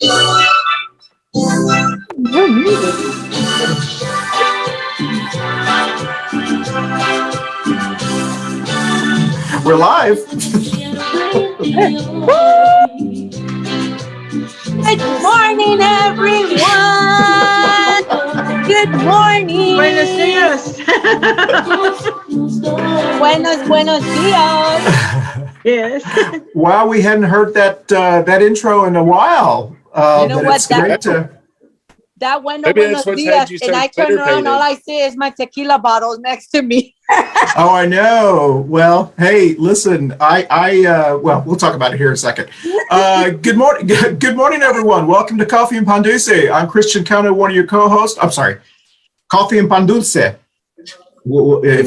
You're muted. We're live. Good morning, everyone. Good morning. Buenos dias. Buenos dias. Yes. Wow, we hadn't heard that intro in a while. You know what? It's great to. That went Maybe buenos that's what's dias, had you and so I turn around, bitter-pated. all I see is my tequila bottle next to me. Oh, I know. Well, hey, listen, well, we'll talk about it here in a second. Good morning. Good morning, everyone. Welcome to Coffee and Pan Dulce. I'm Christian Cano, one of your co-hosts. I'm sorry, Coffee and Pan Dulce. If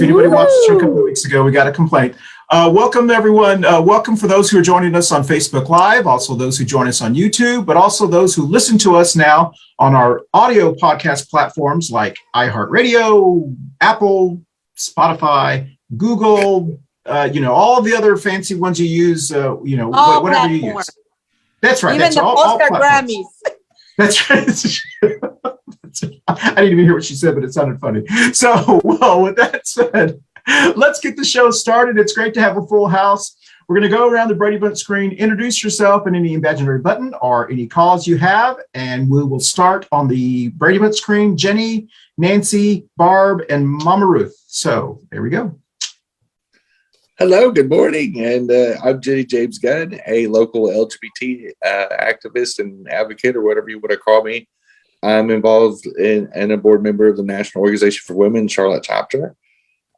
anybody watched the show a couple of weeks ago, we got a complaint. Welcome, everyone. Welcome for those who are joining us on Facebook Live, also those who join us on YouTube, but also those who listen to us now on our audio podcast platforms like iHeartRadio, Apple, Spotify, Google, all the other fancy ones you use, All whatever you platforms. use. That's right. Even That's the all Oscar platforms. Grammys. That's right. I didn't even hear what she said, but it sounded funny. So, well, with that said, let's get the show started. It's great to have a full house. We're going to go around the Brady Bunch screen, introduce yourself and any imaginary button or any calls you have, and we will start on the Brady Bunch screen. Jenny, Nancy, Barb, and Mama Ruth. So there we go. Hello, good morning, and I'm Jenny-Jaymes Gunn, a local LGBT activist and advocate, or whatever you want to call me. I'm involved and a board member of the National Organization for Women Charlotte chapter,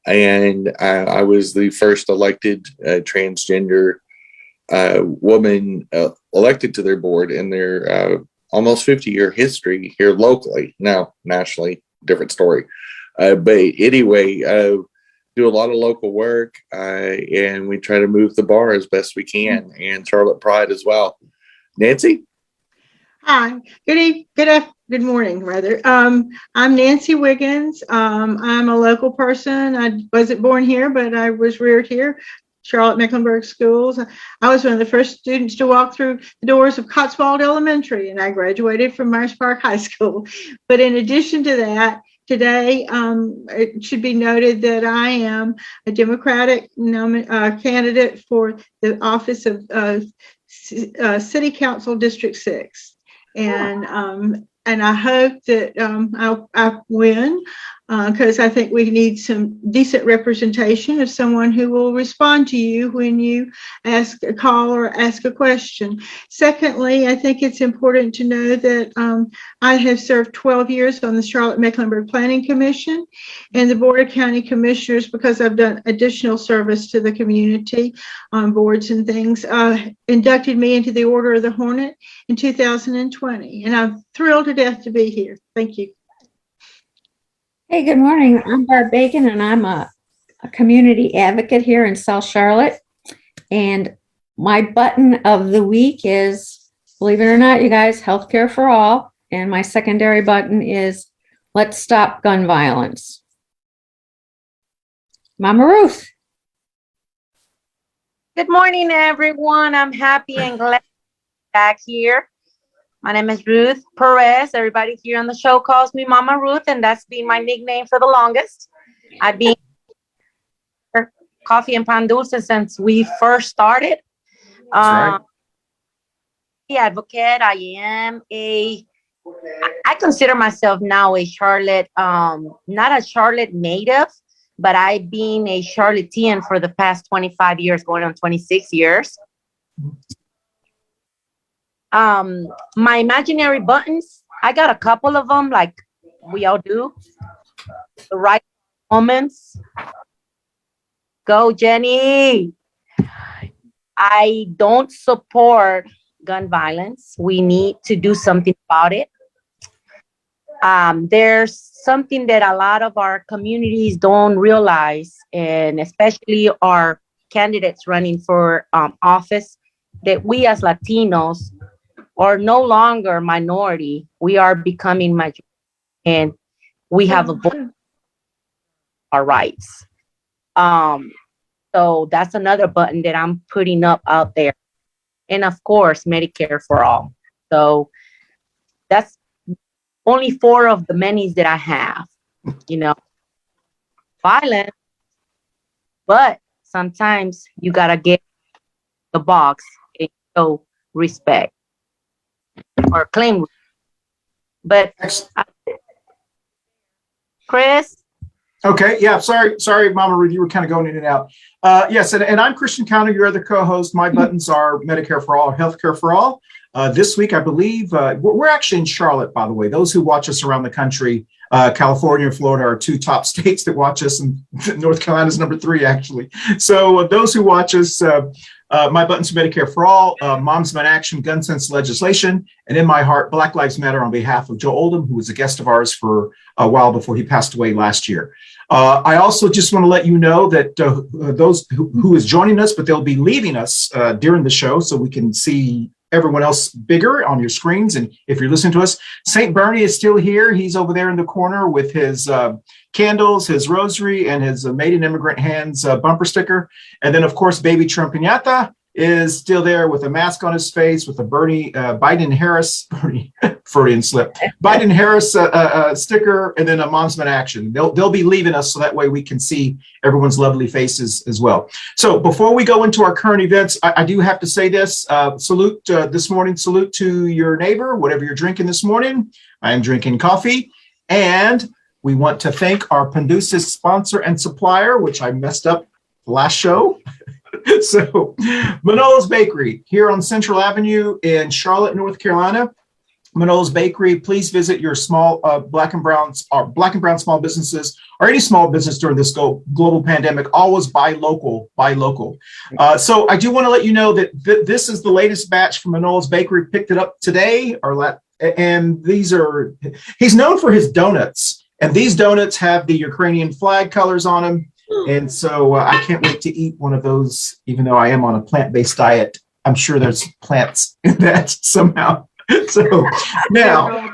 and I was the first elected transgender woman elected to their board in their almost 50-year history here locally. Now, nationally, different story. But anyway, do a lot of local work, and we try to move the bar as best we can, and Charlotte Pride as well. Nancy? Hi. Good morning, rather. I'm Nancy Wiggins. I'm a local person. I wasn't born here, but I was reared here, Charlotte Mecklenburg Schools. I was one of the first students to walk through the doors of Cotswold Elementary, and I graduated from Myers Park High School. But in addition to that, today, it should be noted that I am a Democratic candidate for the office of City Council District 6. And I hope that I'll win because I think we need some decent representation of someone who will respond to you when you ask a call or ask a question. Secondly, I think it's important to know that I have served 12 years on the Charlotte Mecklenburg Planning Commission and the Board of County Commissioners because I've done additional service to the community on boards and things. Inducted me into the Order of the Hornet in 2020, and I'm thrilled to death to be here. Thank you. Hey, good morning. I'm Barb Bacon, and I'm a community advocate here in South Charlotte. And my button of the week is, believe it or not, you guys, healthcare for all. And my secondary button is, let's stop gun violence. Mama Ruth. Good morning, everyone. I'm happy and glad to be back here. My name is Ruth Perez. Everybody here on the show calls me Mama Ruth, and that's been my nickname for the longest. I've been Coffee and Pan Dulce since we first started. That's right. Advocate. I consider myself now a Charlotte, not a Charlotte native, but I've been a Charlottean for the past 25 years, going on 26 years. My imaginary buttons, I got a couple of them, like we all do. The right moments. Go, Jenny. I don't support gun violence. We need to do something about it. There's something that a lot of our communities don't realize, and especially our candidates running for office, that we as Latinos are no longer minority. We are becoming majority, and we have a voice, our rights. So that's another button that I'm putting up out there. And of course, Medicare for all. So That's only 4 of the many that I have, you know, violent, but sometimes you gotta get the box and show respect or claim. But Chris, Okay, yeah, sorry, Mama Ruth, you were kind of going in and out. Yes, and I'm Christian Cano, your other co-host. My buttons are Medicare for all, healthcare for all. This week, I believe, we're actually in Charlotte, by the way. Those who watch us around the country, California and Florida are 2 top states that watch us, and North Carolina is number 3, actually. So those who watch us, my buttons are Medicare for all, Moms in Action, gun sense legislation, and in my heart, Black Lives Matter on behalf of Joe Oldham, who was a guest of ours for a while before he passed away last year. I also just want to let you know that those who is joining us, but they'll be leaving us during the show so we can see everyone else bigger on your screens. And if you're listening to us, St. Bernie is still here. He's over there in the corner with his candles, his rosary, and his Made in Immigrant Hands bumper sticker. And then, of course, baby Trump Pinata is still there with a mask on his face with a Biden-Harris sticker, and then a Moms in Action. They'll be leaving us so that way we can see everyone's lovely faces as well. So before we go into our current events, I do have to say this. Salute this morning. Salute to your neighbor, whatever you're drinking this morning. I am drinking coffee. And we want to thank our Pandusis sponsor and supplier, which I messed up last show. So Manolo's Bakery here on Central Avenue in Charlotte, North Carolina. Manolo's Bakery, please visit your small black and brown small businesses or any small business during this global pandemic. Always buy local, buy local. So I do want to let you know that this is the latest batch from Manolo's Bakery. Picked it up today, and he's known for his donuts, and these donuts have the Ukrainian flag colors on them. And so I can't wait to eat one of those, even though I am on a plant-based diet. I'm sure there's plants in that somehow. So now,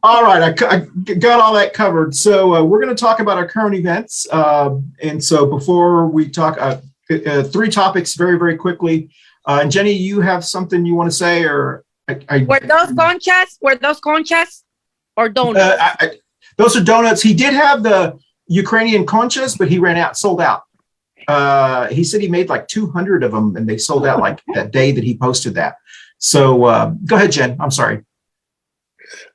all right, I got all that covered. So we're going to talk about our current events. And so before we talk, 3 topics very, very quickly. And Jenny, you have something you want to say, or were those conchas or donuts? Those are donuts. He did have the Ukrainian conchas, but he sold out. He said he made like 200 of them and they sold out like that day that he posted that. So go ahead, Jen. I'm sorry.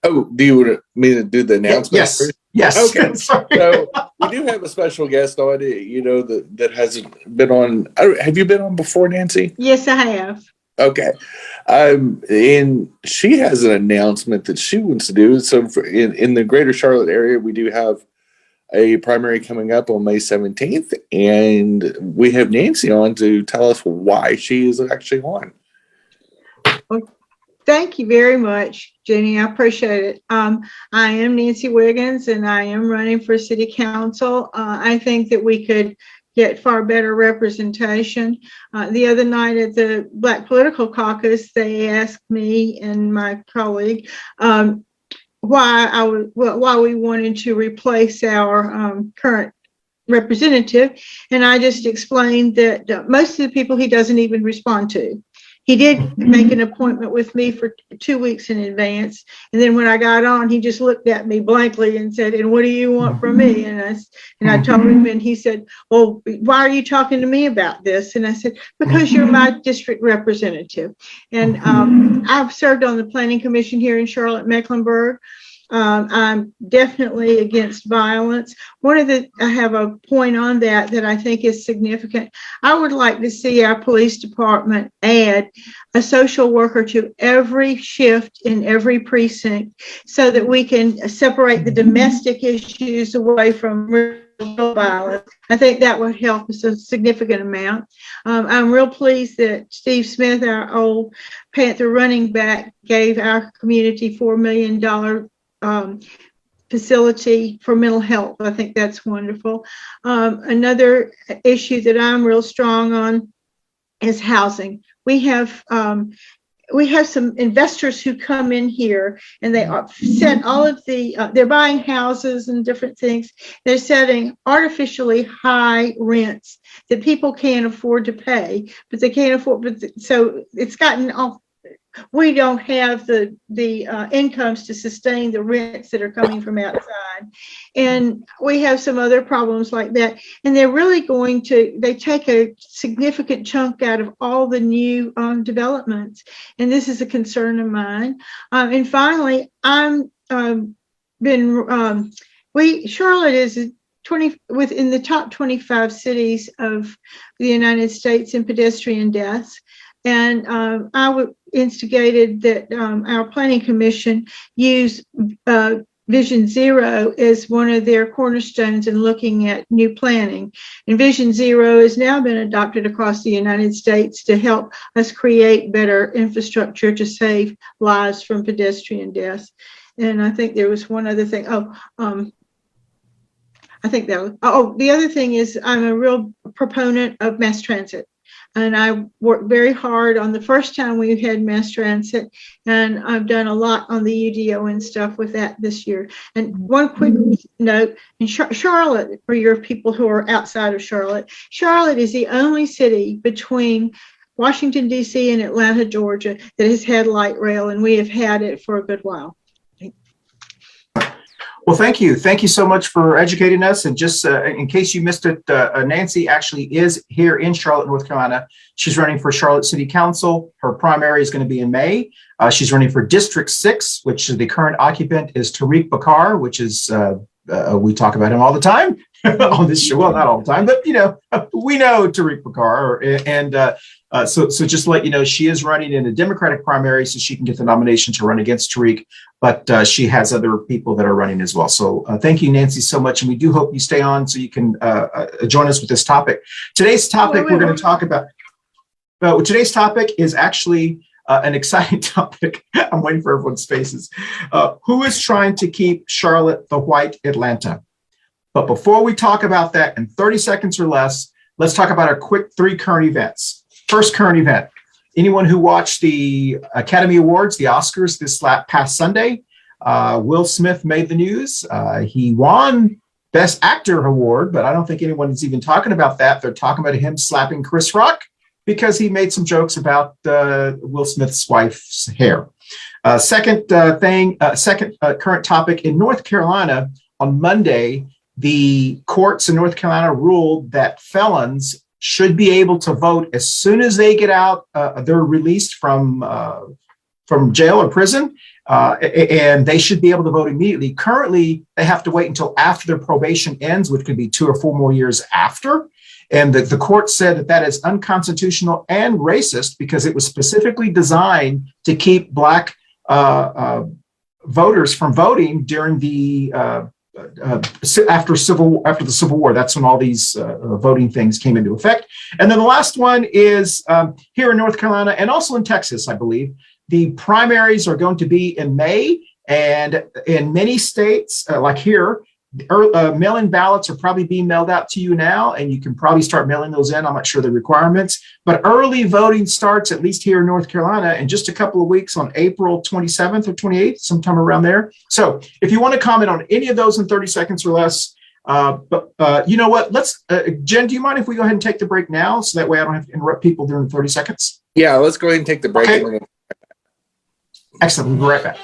Oh, do you want me to do the announcement? Yes. First? Yes. Okay. Sorry. So we do have a special guest on it, that hasn't been on. Have you been on before, Nancy? Yes, I have. Okay. And she has an announcement that she wants to do. So in the greater Charlotte area, we do have a primary coming up on May 17th, and we have Nancy on to tell us why she is actually on. Well, thank you very much, Jenny. I appreciate it. I am Nancy Wiggins, and I am running for city council. I think that we could get far better representation. The other night at the Black Political Caucus, they asked me and my colleague why we wanted to replace our current representative, and I just explained that most of the people he doesn't even respond to. He did make an appointment with me for 2 weeks in advance, and then when I got on, he just looked at me blankly and said, "And what do you want from me?" And I told him, and he said, "Well, why are you talking to me about this?" And I said, "Because you're my district representative." And I've served on the Planning Commission here in Charlotte, Mecklenburg. I'm definitely against violence. I have a point on that I think is significant. I would like to see our police department add a social worker to every shift in every precinct so that we can separate the domestic issues away from real violence. I think that would help us a significant amount. I'm real pleased that Steve Smith, our old Panther running back, gave our community $4 million facility for mental health. I think that's wonderful. Another issue that I'm real strong on is housing. We have some investors who come in here and they set all of they're buying houses and different things. They're setting artificially high rents that people can't afford to pay, but they can't afford. So it's gotten we don't have the incomes to sustain the rents that are coming from outside. And we have some other problems like that. And they're really they take a significant chunk out of all the new developments. And this is a concern of mine. And finally, Charlotte is within the top 25 cities of the United States in pedestrian deaths. And I instigated that our planning commission use Vision Zero as one of their cornerstones in looking at new planning. And Vision Zero has now been adopted across the United States to help us create better infrastructure to save lives from pedestrian deaths. And I think there was one other thing. The other thing is I'm a real proponent of mass transit. And I worked very hard on the first time we had mass transit, and I've done a lot on the UDO and stuff with that this year. And one quick note, in Charlotte, for your people who are outside of Charlotte, Charlotte is the only city between Washington, D.C. and Atlanta, Georgia, that has had light rail, and we have had it for a good while. Well, thank you. Thank you so much for educating us. And just in case you missed it, Nancy actually is here in Charlotte, North Carolina. She's running for Charlotte City Council. Her primary is going to be in May. She's running for District 6, which the current occupant is Tariq Bakar, which is, we talk about him all the time on this show. Well, not all the time, but, we know Tariq Bakar. And so just to let you know, she is running in a Democratic primary so she can get the nomination to run against Tariq. But she has other people that are running as well. So thank you, Nancy, so much. And we do hope you stay on so you can join us with this topic. Today's topic we're going to talk about. Today's topic is actually an exciting topic. I'm waiting for everyone's faces. Who is trying to keep Charlotte the white Atlanta? But before we talk about that in 30 seconds or less, let's talk about our quick 3 current events. First current event. Anyone who watched the Academy Awards, the Oscars this past Sunday, Will Smith made the news. He won Best Actor award, but I don't think anyone is even talking about that. They're talking about him slapping Chris Rock because he made some jokes about Will Smith's wife's hair. Second current topic in North Carolina, on Monday, the courts in North Carolina ruled that felons should be able to vote as soon as they get out. They're released from jail or prison, and they should be able to vote immediately. Currently, they have to wait until after their probation ends, which could be 2 or 4 more years after. And the court said that is unconstitutional and racist because it was specifically designed to keep Black voters from voting during the after the Civil War. That's when all these voting things came into effect. And then the last one is here in North Carolina and also in Texas, I believe. The primaries are going to be in May, and in many states, like here, mail-in ballots are probably being mailed out to you now, and you can probably start mailing those in. I'm not sure the requirements, but early voting starts, at least here in North Carolina, in just a couple of weeks on April 27th or 28th, sometime around there. So if you want to comment on any of those in 30 seconds or less, but you know what, let's, Jen, do you mind if we go ahead and take the break now? So that way I don't have to interrupt people during 30 seconds. Yeah, let's go ahead and take the break. Okay. Excellent, we'll be right back.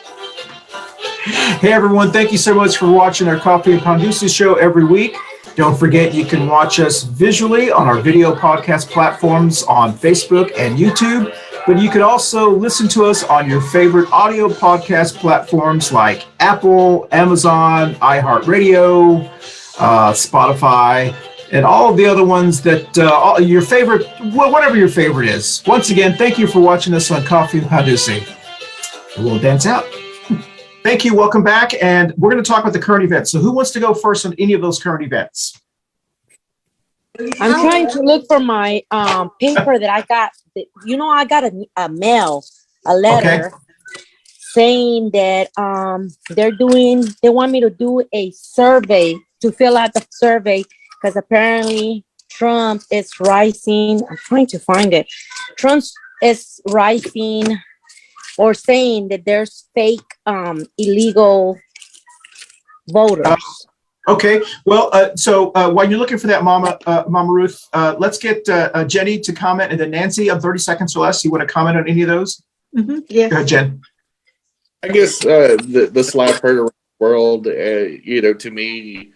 Hey everyone, thank you so much for watching our Coffee Pan Dulce show every week. Don't forget you can watch us visually on our video podcast platforms on Facebook and YouTube, but you can also listen to us on your favorite audio podcast platforms like Apple, Amazon, iHeartRadio, Spotify, and all of the other ones that your favorite, whatever your favorite is. Once again, thank you for watching us on Coffee Pan Dulce. We'll dance out. Thank you. Welcome back. And we're going to talk about the current events. So who wants to go first on any of those current events? I'm trying to look for my paper that I got. I got a letter saying that they want me to do a survey, to fill out the survey, because apparently Trump is rising. I'm trying to find it. Trump is rising, or saying that there's fake illegal voters. Okay. Well, so while you're looking for that, Mama Ruth, let's get Jenny to comment, and then Nancy, on 30 seconds or less. You want to comment on any of those? Yes. Go ahead, Jen. I guess the slap heard around the world, to me,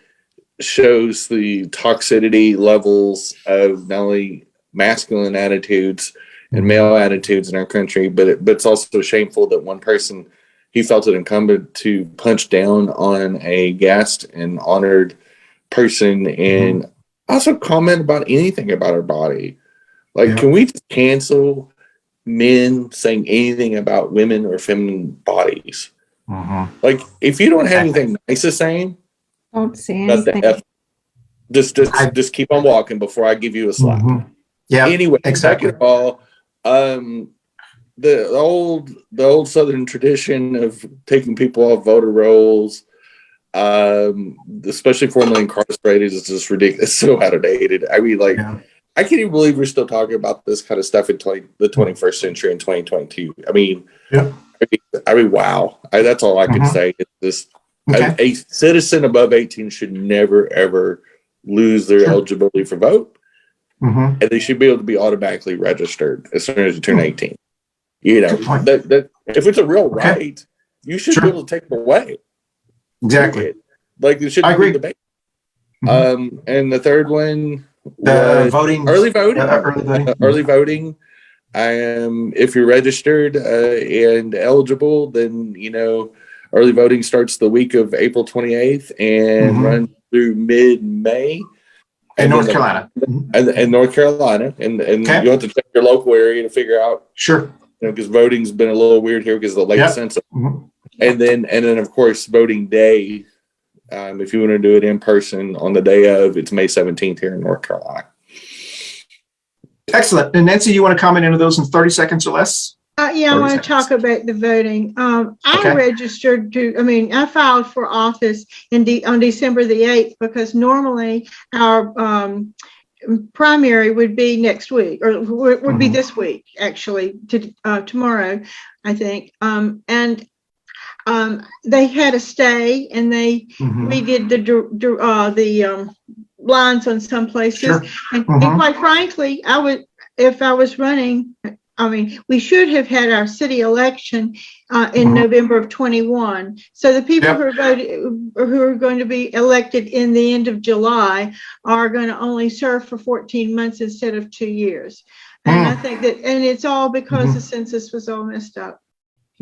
shows the toxicity levels of not only masculine attitudes and male attitudes in our country, but it's also shameful that one person, he felt it incumbent to punch down on a guest and honored person and also comment about anything about our body. Like, can we just cancel men saying anything about women or feminine bodies? Like, if you don't have anything nice to say, Don't say shut the anything. F. Just keep on walking before I give you a slap. Yeah. Anyway, Exactly. second of all, the old Southern tradition of taking people off voter rolls, especially formerly incarcerated, is just ridiculous. It's so outdated. I mean, like, I can't even believe we're still talking about this kind of stuff in the 21st century in 2022. I mean, wow. That's all I can say. It's just a citizen above 18 should never ever lose their eligibility for vote, and they should be able to be automatically registered as soon as you turn 18. That if it's a real right, you should be able to take it away. Exactly. Like, there shouldn't be debate. And the third one, early voting. Early voting. If you're registered and eligible, then early voting starts the week of April 28th and runs through mid-May. In North Carolina. And North Carolina. And you'll have to check your local area to figure out. Sure. Because voting's been a little weird here because of the late census. And then of course voting day. If you want to do it in person on the day of, it's May 17th here in North Carolina. Excellent. And Nancy, you want to comment into those in 30 seconds or less? I want to talk about the voting. I registered I filed for office on December the 8th because normally our primary would be next week, or would be this week, actually, tomorrow, I think. They had a stay, and we did the lines on some places, and quite frankly, if I was running, we should have had our city election in November of 21. So the people who are going to be elected in the end of July are going to only serve for 14 months instead of 2 years. And I think that, and it's all because the census was all messed up.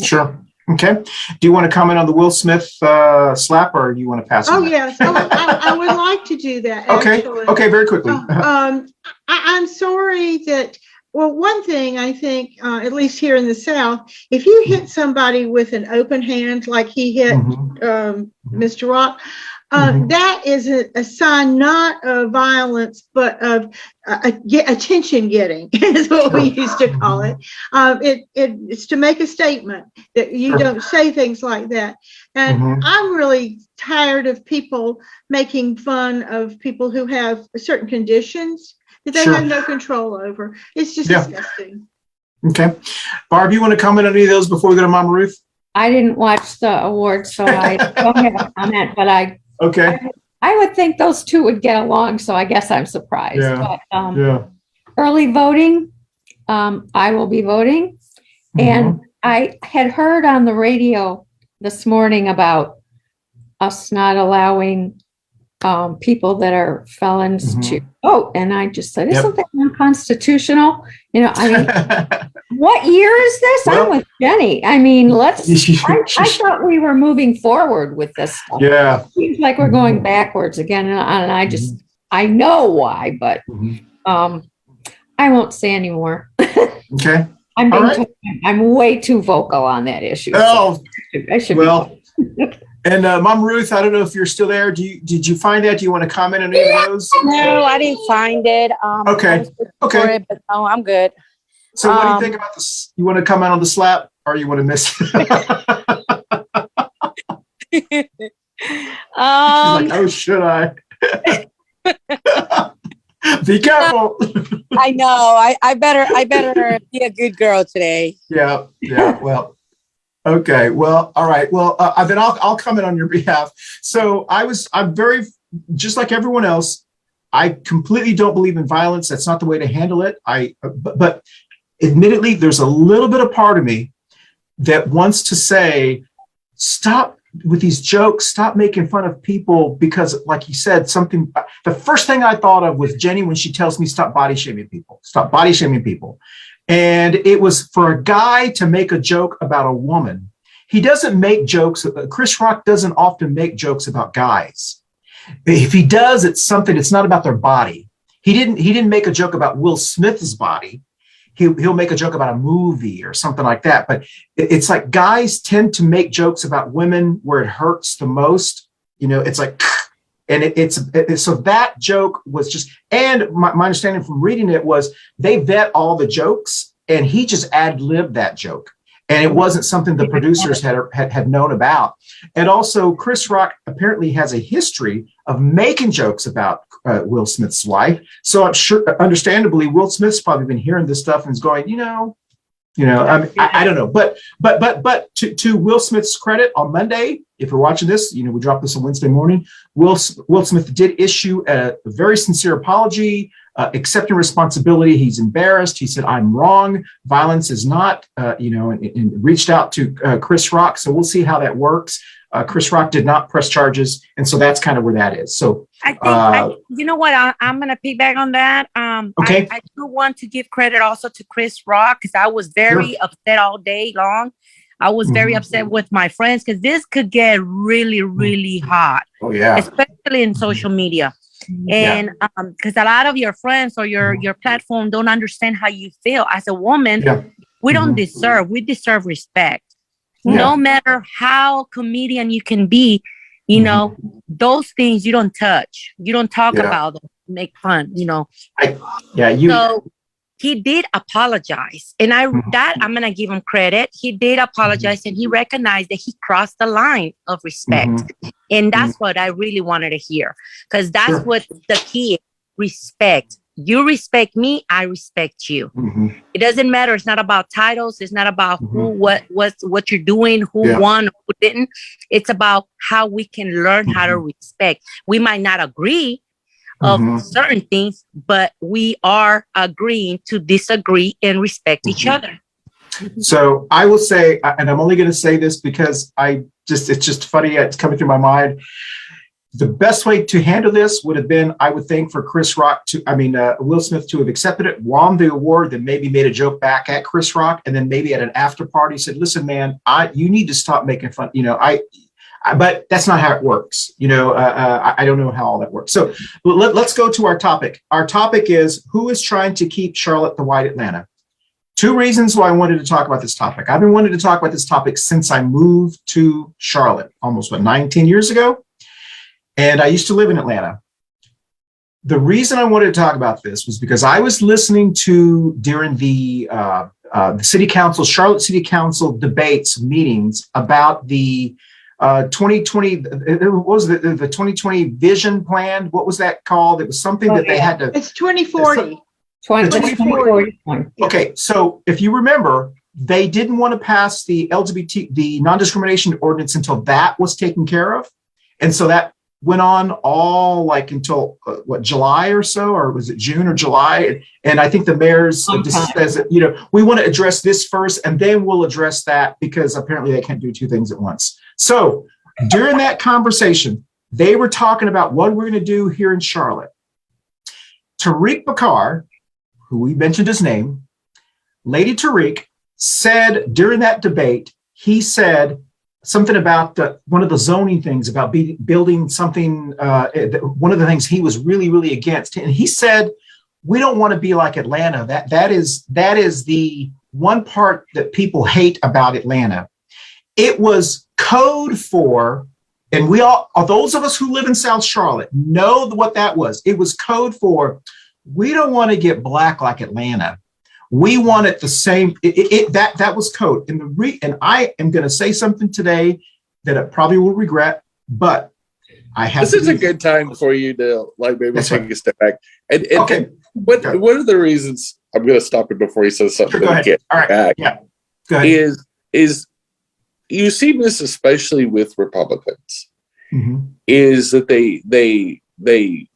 Sure. Okay. Do you want to comment on the Will Smith slap, or do you want to pass on that? Yes. I would like to do that. Actually. Okay. Very quickly. I'm sorry that. Well, one thing I think, at least here in the South, if you hit somebody with an open hand, like he hit Mr. Rock, that is a sign not of violence, but of attention getting, is what we used to call it. It's to make a statement that you don't say things like that. And I'm really tired of people making fun of people who have certain conditions that they have no control over. It's just disgusting. Okay. Barb, you want to comment on any of those before we go to Mama Ruth? I didn't watch the awards, so I don't have a comment, but I would think those two would get along, so I guess I'm surprised. But early voting, I will be voting. And I had heard on the radio this morning about us not allowing people that are felons to vote, and I just said, isn't that unconstitutional? What year is this? I'm with Jenny. I thought we were moving forward with this stuff. Seems like we're going backwards again, and I know why, but I won't say anymore. Okay. I'm way too vocal on that issue. Oh, so I should be. And Mom Ruth, I don't know if you're still there. Did you find that? Do you want to comment on any of those? No, I didn't find it. Okay. But no, I'm good. So what do you think about this? You want to comment on the slap, or you want to miss it? She's like, oh, should I? Be careful. I know. I better be a good girl today. Yeah. Well, okay. Well, all right. Well, then I'll comment on your behalf. So I'm very, just like everyone else, I completely don't believe in violence. That's not the way to handle it. But admittedly, there's a little bit of part of me that wants to say, stop with these jokes, stop making fun of people, because like you said, something, the first thing I thought of was Jenny when she tells me stop body shaming people. And it was for a guy to make a joke about a woman. He doesn't make jokes. Chris Rock doesn't often make jokes about guys. If he does, it's not about their body. He didn't make a joke about Will Smith's body. He'll make a joke about a movie or something like that. But it's like guys tend to make jokes about women where it hurts the most. It's like, and so that joke was just, and my understanding from reading it was they vet all the jokes and he just ad-libbed that joke. And it wasn't something the producers had known about. And also Chris Rock apparently has a history of making jokes about Will Smith's wife. So I'm sure, understandably, Will Smith's probably been hearing this stuff and is going, I don't know. But to Will Smith's credit, on Monday, if you're watching this, we dropped this on Wednesday morning, Will Smith did issue a very sincere apology, accepting responsibility. He's embarrassed. He said, I'm wrong. Violence is not, and reached out to Chris Rock. So we'll see how that works. Chris Rock did not press charges. And so that's kind of where that is. So I think, you know what, I'm going to piggyback on that. Okay. I do want to give credit also to Chris Rock, because I was very upset all day long. I was very upset with my friends because this could get really, really hot. Oh, yeah. Especially in social media. And because a lot of your friends or your platform don't understand how you feel as a woman. We don't deserve, we deserve respect. No matter how comedian you can be, those things you don't touch. You don't talk about them, make fun, So he did apologize. And I'm going to give him credit. He did apologize and he recognized that he crossed the line of respect. And that's what I really wanted to hear, because that's what the key is, respect. You respect me, I respect you. It doesn't matter. It's not about titles. It's not about who, what you're doing, who won, who didn't. It's about how we can learn how to respect. We might not agree of certain things, but we are agreeing to disagree and respect each other. So I will say, and I'm only going to say this because it's just funny. It's coming through my mind. The best way to handle this would have been, I would think, for Will Smith to have accepted it, won the award, then maybe made a joke back at Chris Rock, and then maybe at an after party said, listen, man, you need to stop making fun. But that's not how it works. I don't know how all that works. So let's go to our topic. Our topic is, who is trying to keep Charlotte the White Atlanta? Two reasons why I wanted to talk about this topic. I've been wanting to talk about this topic since I moved to Charlotte almost 19 years ago. And I used to live in Atlanta. The reason I wanted to talk about this was because I was listening to during the city council, Charlotte City Council debates, meetings about the 2020, what was the 2020 vision plan? What was that called? It was something that they had to. It's 2040. 2040. Okay, so if you remember, they didn't want to pass the non-discrimination ordinance until that was taken care of. And so that went on all until July or so, or was it June or July? And I think the mayor's just says that, we want to address this first and then we'll address that, because apparently they can't do two things at once. So during that conversation, they were talking about what we're going to do here in Charlotte. Tariq Bakar, who we mentioned his name, Lady Tariq, said during that debate, he said something about one of the zoning things about building something. One of the things he was really, really against. And he said, we don't want to be like Atlanta. That is the one part that people hate about Atlanta. It was code for, and those of us who live in South Charlotte know what that was. It was code for, we don't want to get black like Atlanta. We want it the same. That was code. And I am going to say something today that I probably will regret, but I have. This is a good time for you to maybe take a step back. And okay. What are the reasons? I'm going to stop you before you say something. Sure, go ahead. All right. Back, yeah. Go ahead. Is you see this especially with Republicans, is that they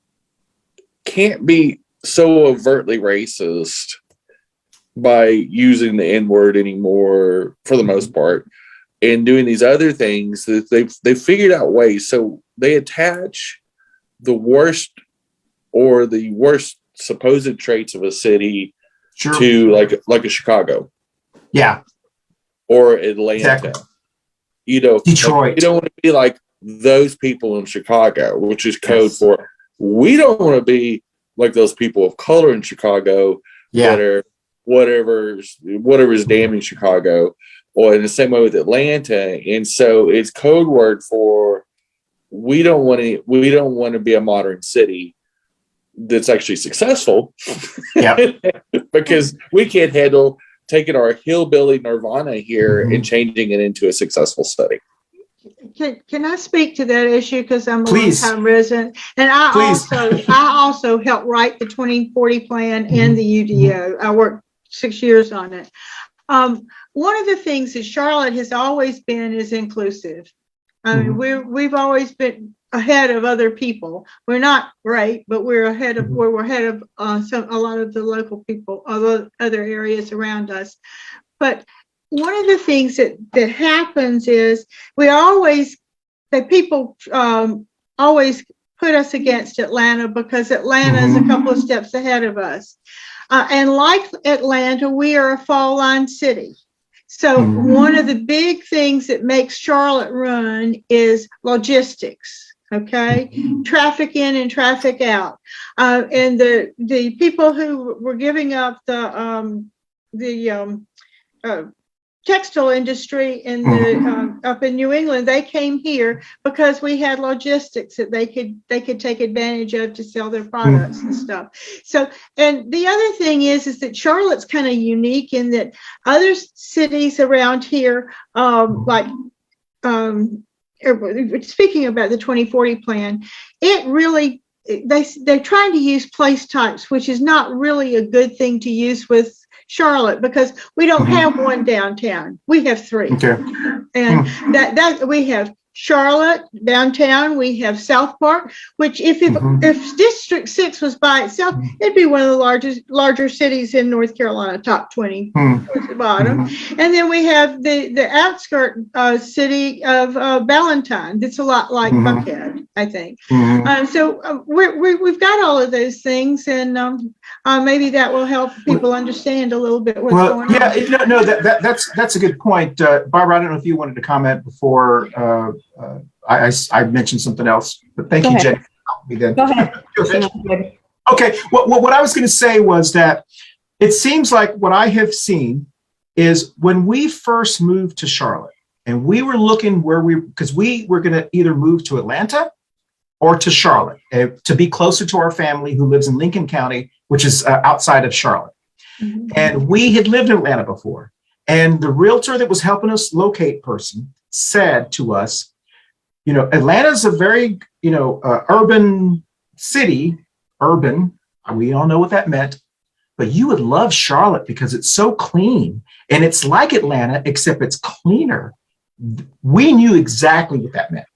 can't be so overtly racist by using the N-word anymore for the most part, and doing these other things that they've figured out ways. So they attach the worst supposed traits of a city to like a Chicago. Yeah. Or Atlanta. Exactly. Detroit. Like, you don't want to be like those people in Chicago, which is code for we don't want to be like those people of color in Chicago that are whatever's damning Chicago, or in the same way with Atlanta. And so it's code word for we don't want to be a modern city that's actually successful. Yeah. Because we can't handle taking our hillbilly nirvana here and changing it into a successful study. Can I speak to that issue, because I'm a Please. long-time resident, and I also helped write the 2040 plan and the UDO. I worked 6 years on it. One of the things that Charlotte has always been is inclusive. I mean, we've always been ahead of other people. We're not great, but we're ahead of a lot of the local people, other areas around us. But one of the things that happens is people always put us against Atlanta, because Atlanta is a couple of steps ahead of us. And like Atlanta, we are a fall line city. So one of the big things that makes Charlotte run is logistics. Okay, traffic in and traffic out, and the people who were giving up the textile industry in the up in New England, they came here because we had logistics that they could take advantage of to sell their products and stuff. So, and the other thing is that Charlotte's kind of unique in that other cities around here, speaking about the 2040 plan, it really, they're trying to use place types, which is not really a good thing to use with Charlotte, because we don't have one downtown. We have three. Okay. And that we have Charlotte downtown, we have South Park, which if District 6 was by itself, it'd be one of the larger cities in North Carolina, top 20 towards the bottom. And then we have the outskirt city of Ballantyne. That's a lot like Buckhead, I think. So we've got all of those things, and maybe that will help people understand a little bit what's going on. No, that's a good point. Barbara, I don't know if you wanted to comment before I mentioned something else, but thank you, Jenny. Go ahead. Okay, what I was going to say was that it seems like what I have seen is when we first moved to Charlotte, and we were looking because we were going to either move to Atlanta or to Charlotte to be closer to our family who lives in Lincoln County, which is outside of Charlotte. And we had lived in Atlanta before. And the realtor that was helping us locate person said to us, Atlanta's a very, urban city, we all know what that meant, but you would love Charlotte because it's so clean and it's like Atlanta, except it's cleaner. We knew exactly what that meant.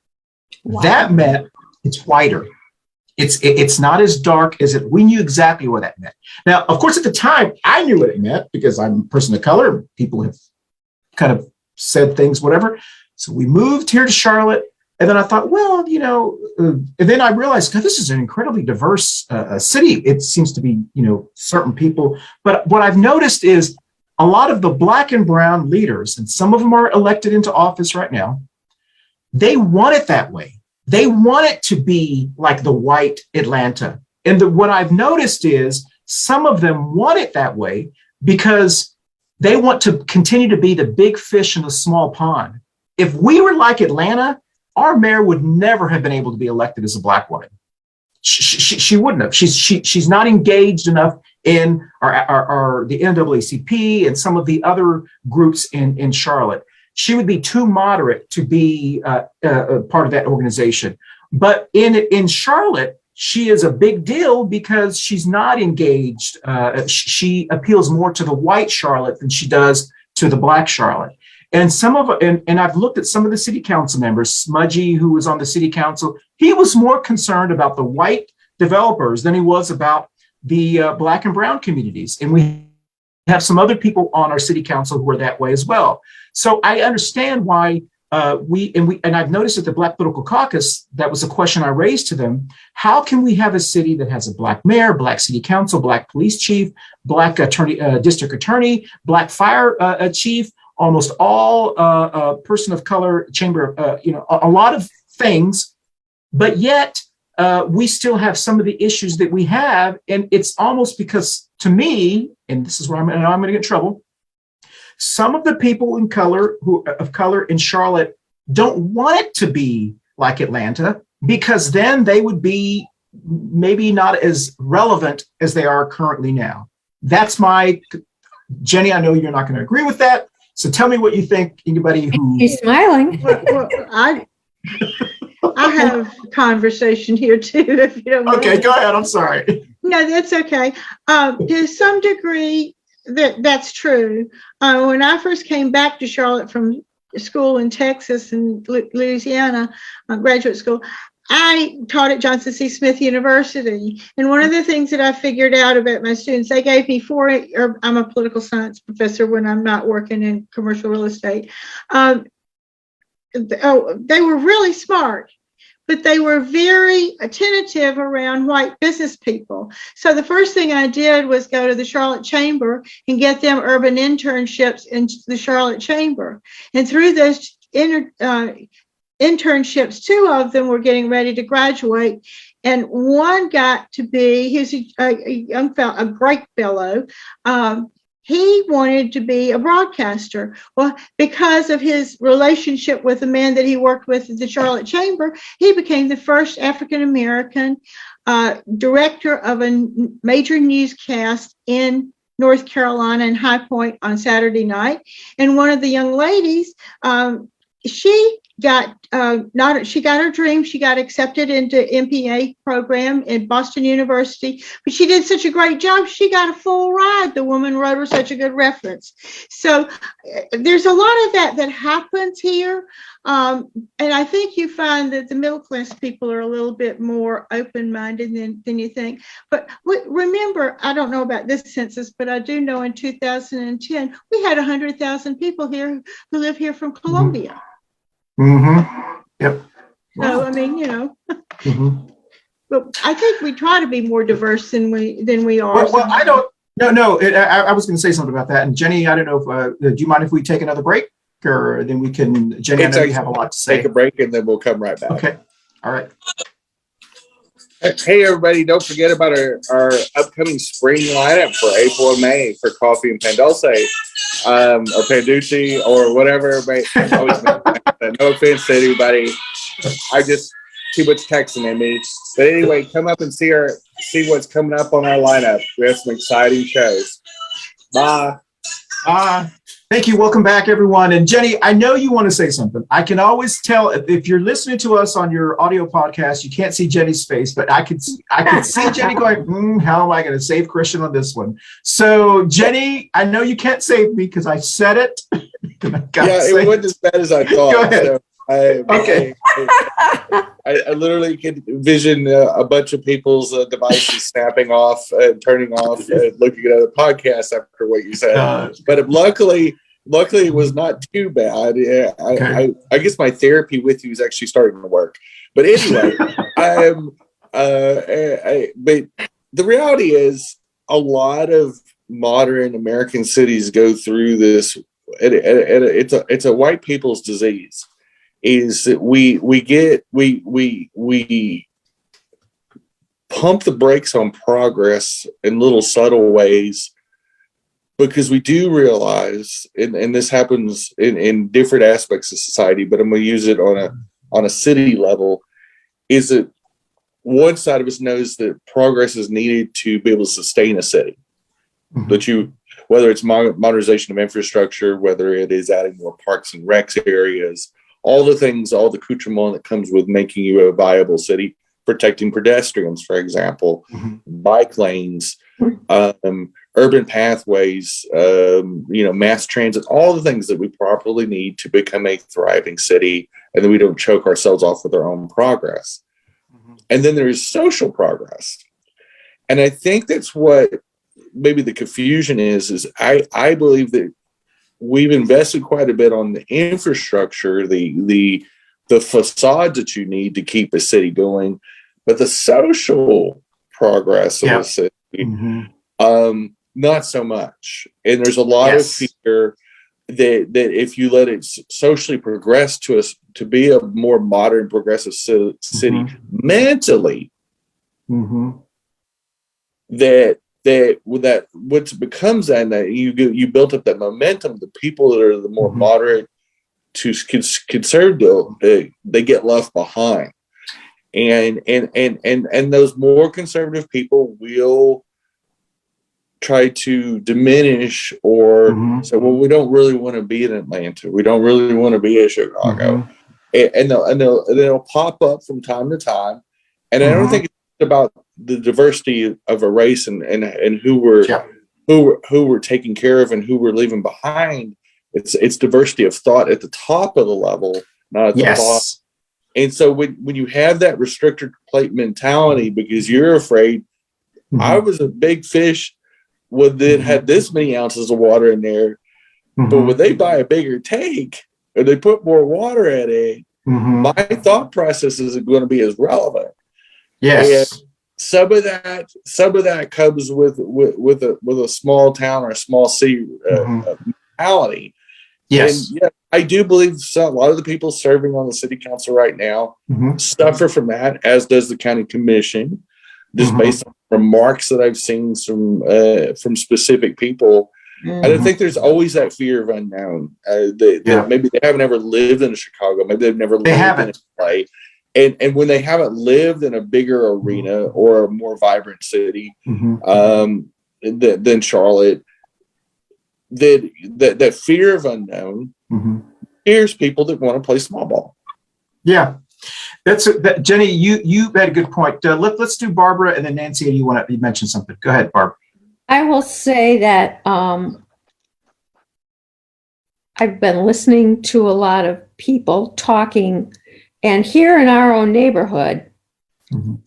Wow. That meant it's whiter. It's not as dark as it. We knew exactly what that meant. Now, of course, at the time, I knew what it meant because I'm a person of color. People have kind of said things, whatever. So we moved here to Charlotte, and then I thought, well, and then I realized, God, this is an incredibly diverse city. It seems to be, certain people. But what I've noticed is a lot of the Black and brown leaders, and some of them are elected into office right now, they want it that way. They want it to be like the white Atlanta. And what I've noticed is some of them want it that way because they want to continue to be the big fish in the small pond. If we were like Atlanta, our mayor would never have been able to be elected as a Black woman. She wouldn't have. She's not engaged enough in the NAACP and some of the other groups in Charlotte. She would be too moderate to be part of that organization. But in Charlotte, she is a big deal because she's not engaged. She appeals more to the white Charlotte than she does to the Black Charlotte. And and I've looked at some of the city council members, Smudgy, who was on the city council, he was more concerned about the white developers than he was about the Black and brown communities. And we have some other people on our city council who are that way as well. So I understand why and I've noticed at the Black Political Caucus, that was a question I raised to them. How can we have a city that has a Black mayor, Black city council, Black police chief, Black attorney, district attorney, Black fire chief, almost all person of color chamber, a lot of things, but yet we still have some of the issues that we have. And it's almost because, to me, and this is where I'm going to get in trouble, some of the people of color in Charlotte don't want it to be like Atlanta, because then they would be maybe not as relevant as they are currently now. That's Jenny, I know you're not going to agree with that. So tell me what you think. Anybody who... He's smiling. Well, I have a conversation here too, if you don't mind. Okay, go ahead. I'm sorry. No, that's okay. To some degree, that's true. When I first came back to Charlotte from school in Texas and Louisiana, graduate school, I taught at Johnson C. Smith University. And one of the things that I figured out about my students, they gave me I'm a political science professor when I'm not working in commercial real estate. They were really smart, but they were very attentive around white business people. So the first thing I did was go to the Charlotte Chamber and get them urban internships in the Charlotte Chamber. And through those internships, 2 of them were getting ready to graduate. And one got to be, he's a young fellow, a great fellow. He wanted to be a broadcaster. Well, because of his relationship with the man that he worked with at the Charlotte Chamber, he became the first African-American director of a major newscast in North Carolina in High Point on Saturday night. And one of the young ladies, she got her dream. She got accepted into MPA program at Boston University, but she did such a great job. She got a full ride. The woman wrote her such a good reference. So there's a lot of that happens here. And I think you find that the middle class people are a little bit more open-minded than you think. But remember, I don't know about this census, but I do know in 2010, we had 100,000 people here who live here from Colombia. Mm-hmm. Yep. So, I mean, Mm-hmm. but I think we try to be more diverse than we are. Well, I don't. No. I was going to say something about that. And Jenny, I don't know if do you mind if we take another break, or then we can? Jenny, I know you have a lot to say. Take a break and then we'll come right back. Okay. All right. Hey, everybody! Don't forget about our upcoming spring lineup for April and May for Coffee and Pan Dulce, or Pan Dulce, or whatever. Everybody always no offense to anybody. I just too much texting in me. But anyway, come up and see what's coming up on our lineup. We have some exciting shows. Bye. Thank you. Welcome back, everyone. And Jenny, I know you want to say something. I can always tell if you're listening to us on your audio podcast, you can't see Jenny's face, but I could see Jenny going, how am I going to save Christian on this one? So Jenny, I know you can't save me because I said it. It wasn't as bad as I thought. Go ahead. Okay. I literally could envision a bunch of people's devices snapping off, turning off, looking at other podcasts after what you said. But luckily, it was not too bad. I guess my therapy with you is actually starting to work. But anyway, but the reality is a lot of modern American cities go through this. It's a white people's disease. Is that we pump the brakes on progress in little subtle ways, because we do realize, and this happens in different aspects of society, but I'm going to use it on a city level, is that one side of us knows that progress is needed to be able to sustain a city. Mm-hmm. Whether it's modernization of infrastructure, whether it is adding more parks and recs areas, all the things, all the accoutrement that comes with making you a viable city, protecting pedestrians, for example, bike lanes, urban pathways, mass transit, all the things that we properly need to become a thriving city, and then we don't choke ourselves off with our own progress. And then there is social progress. And I think that's what maybe the confusion is I believe that we've invested quite a bit on the infrastructure, the facades that you need to keep a city going, but the social progress of a city, not so much. And there's a lot of fear that if you let it socially progress to be a more modern, progressive city mentally, that what becomes that you built up that momentum, the people that are the more moderate to conservative, they get left behind, and those more conservative people will try to diminish or say, well, we don't really want to be in Atlanta, we don't really want to be in Chicago, and they'll pop up from time to time, and I don't think it's about the diversity of a race and who we're taking care of and who we're leaving behind. It's diversity of thought at the top of the level, not at the bottom. And so when you have that restricted plate mentality because you're afraid, I was a big fish that had this many ounces of water in there, but when they buy a bigger tank or they put more water in it, my thought process isn't going to be as relevant. And some of that comes with a small town or a small city mentality. And I do believe a lot of the people serving on the city council right now suffer from that, as does the county commission, just based on remarks that I've seen from specific people. I think there's always that fear of unknown. That maybe they haven't ever lived in Chicago, maybe they've never lived in LA. And when they haven't lived in a bigger arena or a more vibrant city than Charlotte, that fear of unknown scares people that want to play small ball. Yeah, Jenny. You had a good point. Let's do Barbara and then Nancy. You mentioned something? Go ahead, Barb. I will say that I've been listening to a lot of people talking. And here in our own neighborhood,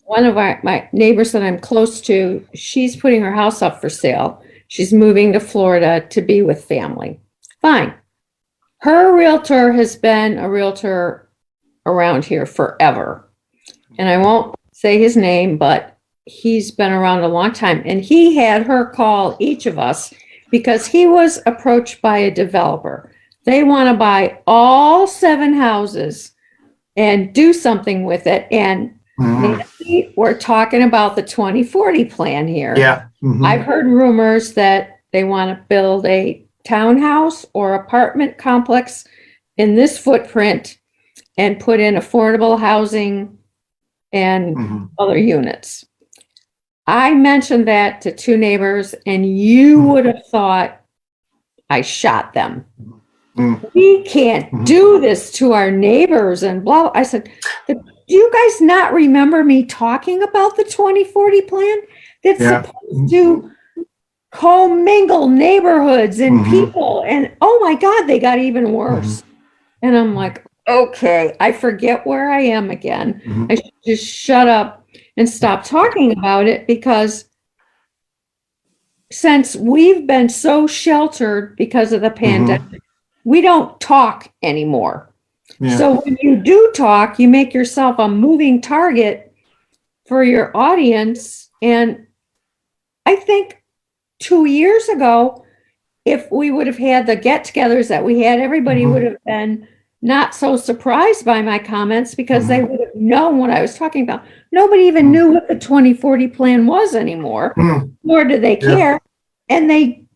one of my neighbors that I'm close to, she's putting her house up for sale. She's moving to Florida to be with family. Fine. Her realtor has been a realtor around here forever. And I won't say his name, but he's been around a long time. And he had her call each of us because he was approached by a developer. They want to buy all 7 houses and do something with it. And we're talking about the 2040 plan here. I've heard rumors that they want to build a townhouse or apartment complex in this footprint and put in affordable housing and other units. I mentioned that to 2 neighbors, and you would have thought I shot them. We can't do this to our neighbors and blah. I said, do you guys not remember me talking about the 2040 plan? That's supposed to commingle neighborhoods and people. And oh my God, they got even worse. And I'm like, okay, I forget where I am again. I should just shut up and stop talking about it, because since we've been so sheltered because of the pandemic, we don't talk anymore. So when you do talk, you make yourself a moving target for your audience. And I think 2 years ago, if we would have had the get-togethers that we had, everybody would have been not so surprised by my comments, because they would have known what I was talking about. Nobody even knew what the 2040 plan was anymore, nor did they care. And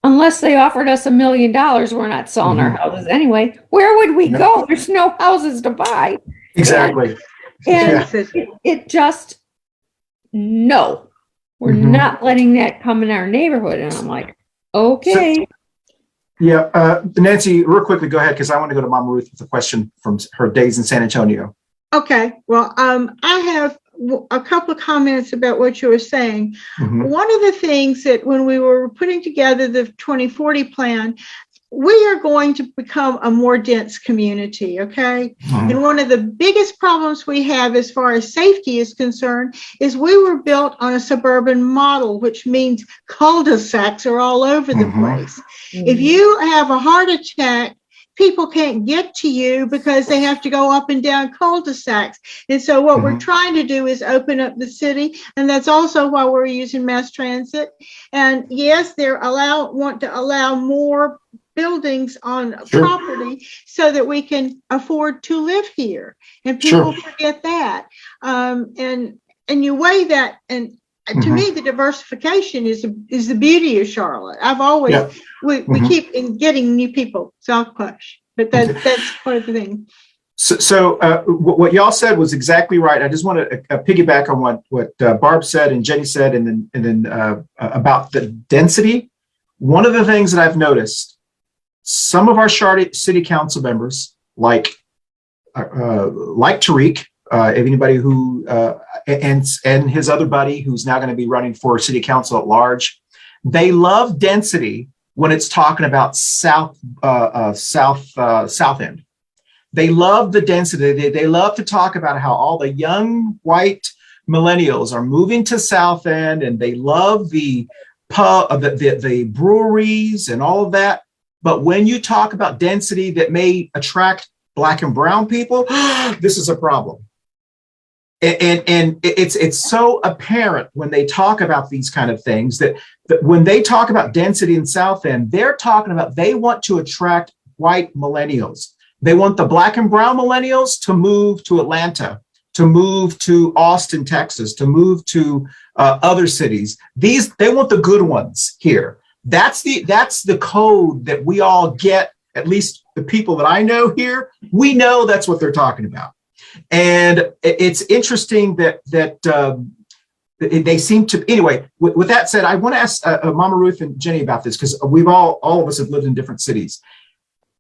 unless they offered us $1 million, we're not selling our houses anyway. Where would we go? There's no houses to buy. Exactly. And it just, no, we're not letting that come in our neighborhood. And I'm like, okay. Nancy, real quickly, go ahead, because I want to go to Mama Ruth with a question from her days in San Antonio. Okay. Well, I have a couple of comments about what you were saying. One of the things that when we were putting together the 2040 plan, we are going to become a more dense community, okay? And one of the biggest problems we have as far as safety is concerned is we were built on a suburban model, which means cul-de-sacs are all over the place. If you have a heart attack, people can't get to you because they have to go up and down cul-de-sacs. And so what we're trying to do is open up the city. And that's also why we're using mass transit. And yes, want to allow more buildings on property so that we can afford to live here. And people forget that. And you weigh that, and to me, the diversification is the beauty of Charlotte. I've always we keep getting new people, so I'll push, but that's part of the thing. So what y'all said was exactly right. I just want to piggyback on what Barb said and Jenny said, and then about the density. One of the things that I've noticed, some of our Charlotte City Council members, like Tariq, anybody who and his other buddy who's now going to be running for city council at large, they love density when it's talking about South End. They love the density. They love to talk about how all the young white millennials are moving to South End, and they love the breweries and all of that. But when you talk about density that may attract Black and brown people, this is a problem. And it's so apparent when they talk about these kind of things that when they talk about density in South End, they're talking about they want to attract white millennials. They want the Black and brown millennials to move to Atlanta, to move to Austin, Texas, to move to other cities. They want the good ones here. That's the code that we all get, at least the people that I know here, we know that's what they're talking about. And it's interesting that they seem to, anyway, with that said, I want to ask Mama Ruth and Jenny about this, because we've all of us have lived in different cities.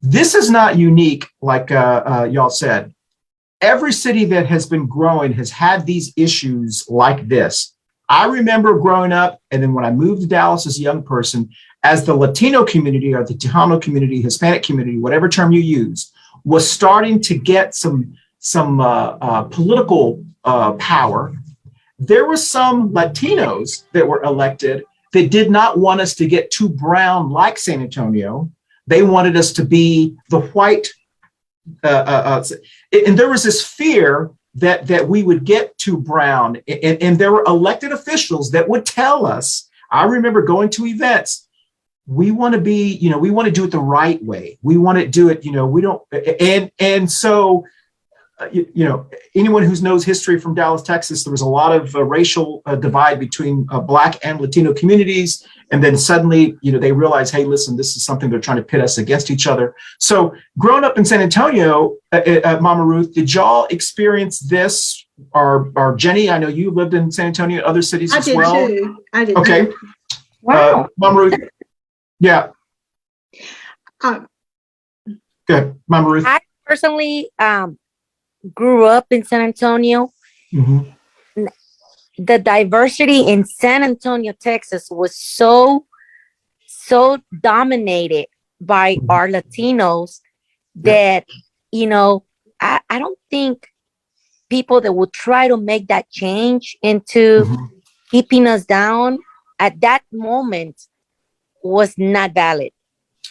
This is not unique, like y'all said. Every city that has been growing has had these issues like this. I remember growing up, and then when I moved to Dallas as a young person, as the Latino community or the Tejano community, Hispanic community, whatever term you use, was starting to get some political power. There were some Latinos that were elected that did not want us to get too brown like San Antonio. They wanted us to be the white, and there was this fear that we would get too brown. And there were elected officials that would tell us, I remember going to events, we want to be, we want to do it the right way. We want to do it, we don't, and so, anyone who knows history from Dallas, Texas, there was a lot of racial divide between Black and Latino communities. And then suddenly, they realize, hey, listen, this is something they're trying to pit us against each other. So growing up in San Antonio, Mama Ruth, did y'all experience this? Or Jenny, I know you lived in San Antonio, other cities as well. I did. Okay. Too. Wow. Mama Ruth. Yeah. Good. Mama Ruth. I personally grew up in San Antonio. Mm-hmm. The diversity in San Antonio, Texas was so dominated by our Latinos that, I don't think people that would try to make that change into keeping us down at that moment was not valid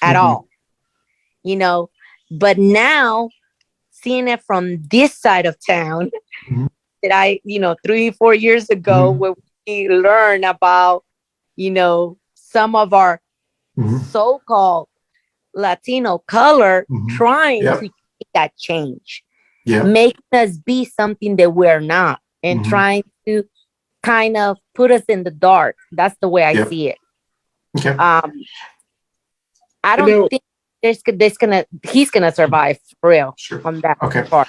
at all, but now seeing it from this side of town, that I, 3-4 years ago, where we learned about, some of our so-called Latino color trying to make that change, making us be something that we're not, and trying to kind of put us in the dark. That's the way I see it. Okay. I don't think he's gonna survive for real on that part.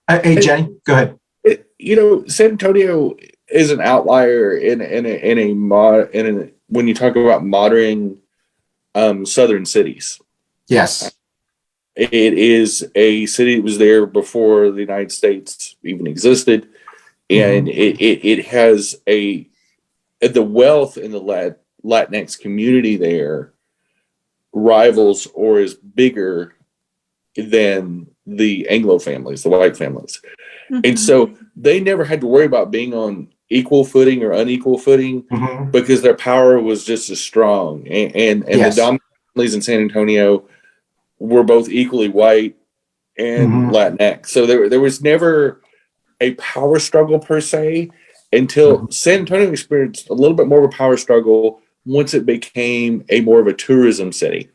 Hey, Jenny, go ahead. San Antonio is an outlier when you talk about modern southern cities. Yes. It is a city that was there before the United States even existed, and it has the wealth in the Latinx community there rivals or is bigger than the Anglo families, the white families. And so they never had to worry about being on equal footing or unequal footing because their power was just as strong. And Yes. the dominant families in San Antonio were both equally white and Latinx. So there was never a power struggle per se until San Antonio experienced a little bit more of a power struggle once it became a more of a tourism city.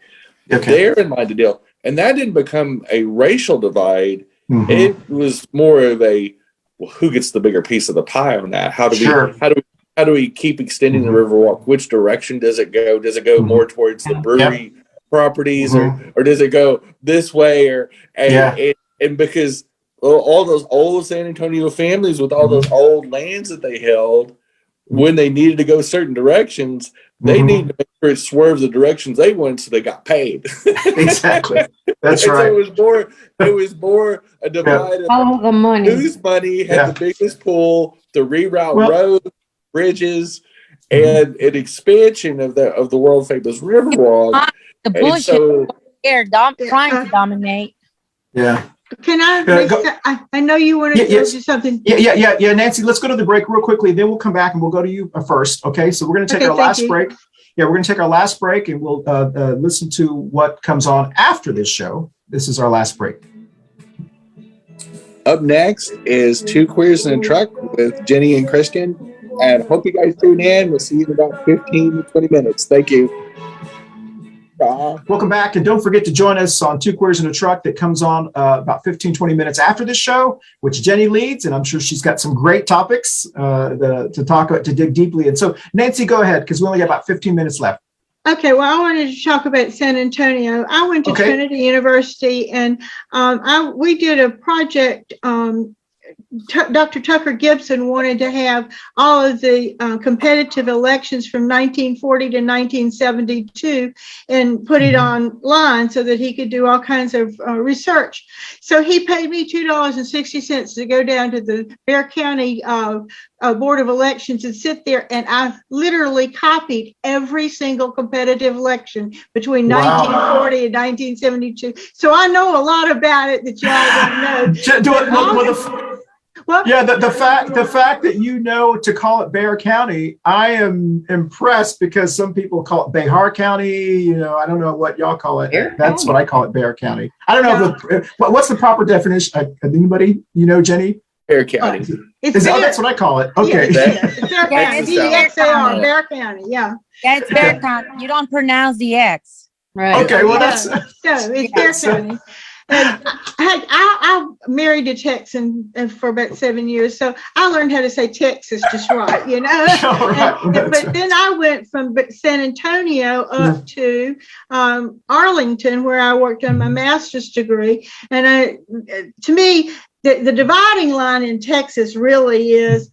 Okay. Therein lied the deal. And that didn't become a racial divide. It was more of a, well, who gets the bigger piece of the pie on that? How do we keep extending the Riverwalk? Which direction does it go? Does it go more towards the brewery properties or does it go this way? And because all those old San Antonio families with all those old lands that they held, when they needed to go certain directions, they needed to make sure it swerves the directions they wanted, so they got paid. Exactly. That's right. So it was more a divide of All the money. whose money had the biggest pool to reroute roads, bridges, and an expansion of the world famous Riverwalk. The bush here trying to dominate. Yeah. Can I know you wanted to do something. Yeah. Nancy, let's go to the break real quickly. Then we'll come back and we'll go to you first. Okay. So we're going to take our last break. Yeah, we're going to take our last break and we'll listen to what comes on after this show. This is our last break. Up next is Two Queers in a Truck with Jenny and Christian. And hope you guys tune in. We'll see you in about 15 to 20 minutes. Thank you. Welcome back. And don't forget to join us on Two Queers in a Truck that comes on about 15, 20 minutes after this show, which Jenny leads. And I'm sure she's got some great topics to talk about, to dig deeply. And so, Nancy, go ahead, because we only got about 15 minutes left. Okay, well, I wanted to talk about San Antonio. I went to Trinity University, and we did a project. Dr. Tucker Gibson wanted to have all of the competitive elections from 1940 to 1972 and put it online so that he could do all kinds of research. So he paid me $2.60 to go down to the Bexar County Board of Elections and sit there, and I literally copied every single competitive election between 1940 and 1972. So I know a lot about it that y'all don't know. The fact that you know to call it Bexar County, I am impressed, because some people call it Bexar County. I don't know what y'all call it. That's what I call it, Bexar County. I don't know what's the proper definition. Anybody? Jenny? Bexar County. That's what I call it. Okay. It's Bexar County. B-E-X-A-R, Bexar County. Yeah, it's Bexar County. You don't pronounce the X. Right. Okay. Well, that's it's Bexar County. And I married a Texan for about 7 years, so I learned how to say Texas just right, But then I went from San Antonio up to Arlington, where I worked on my master's degree. And to me, the dividing line in Texas really is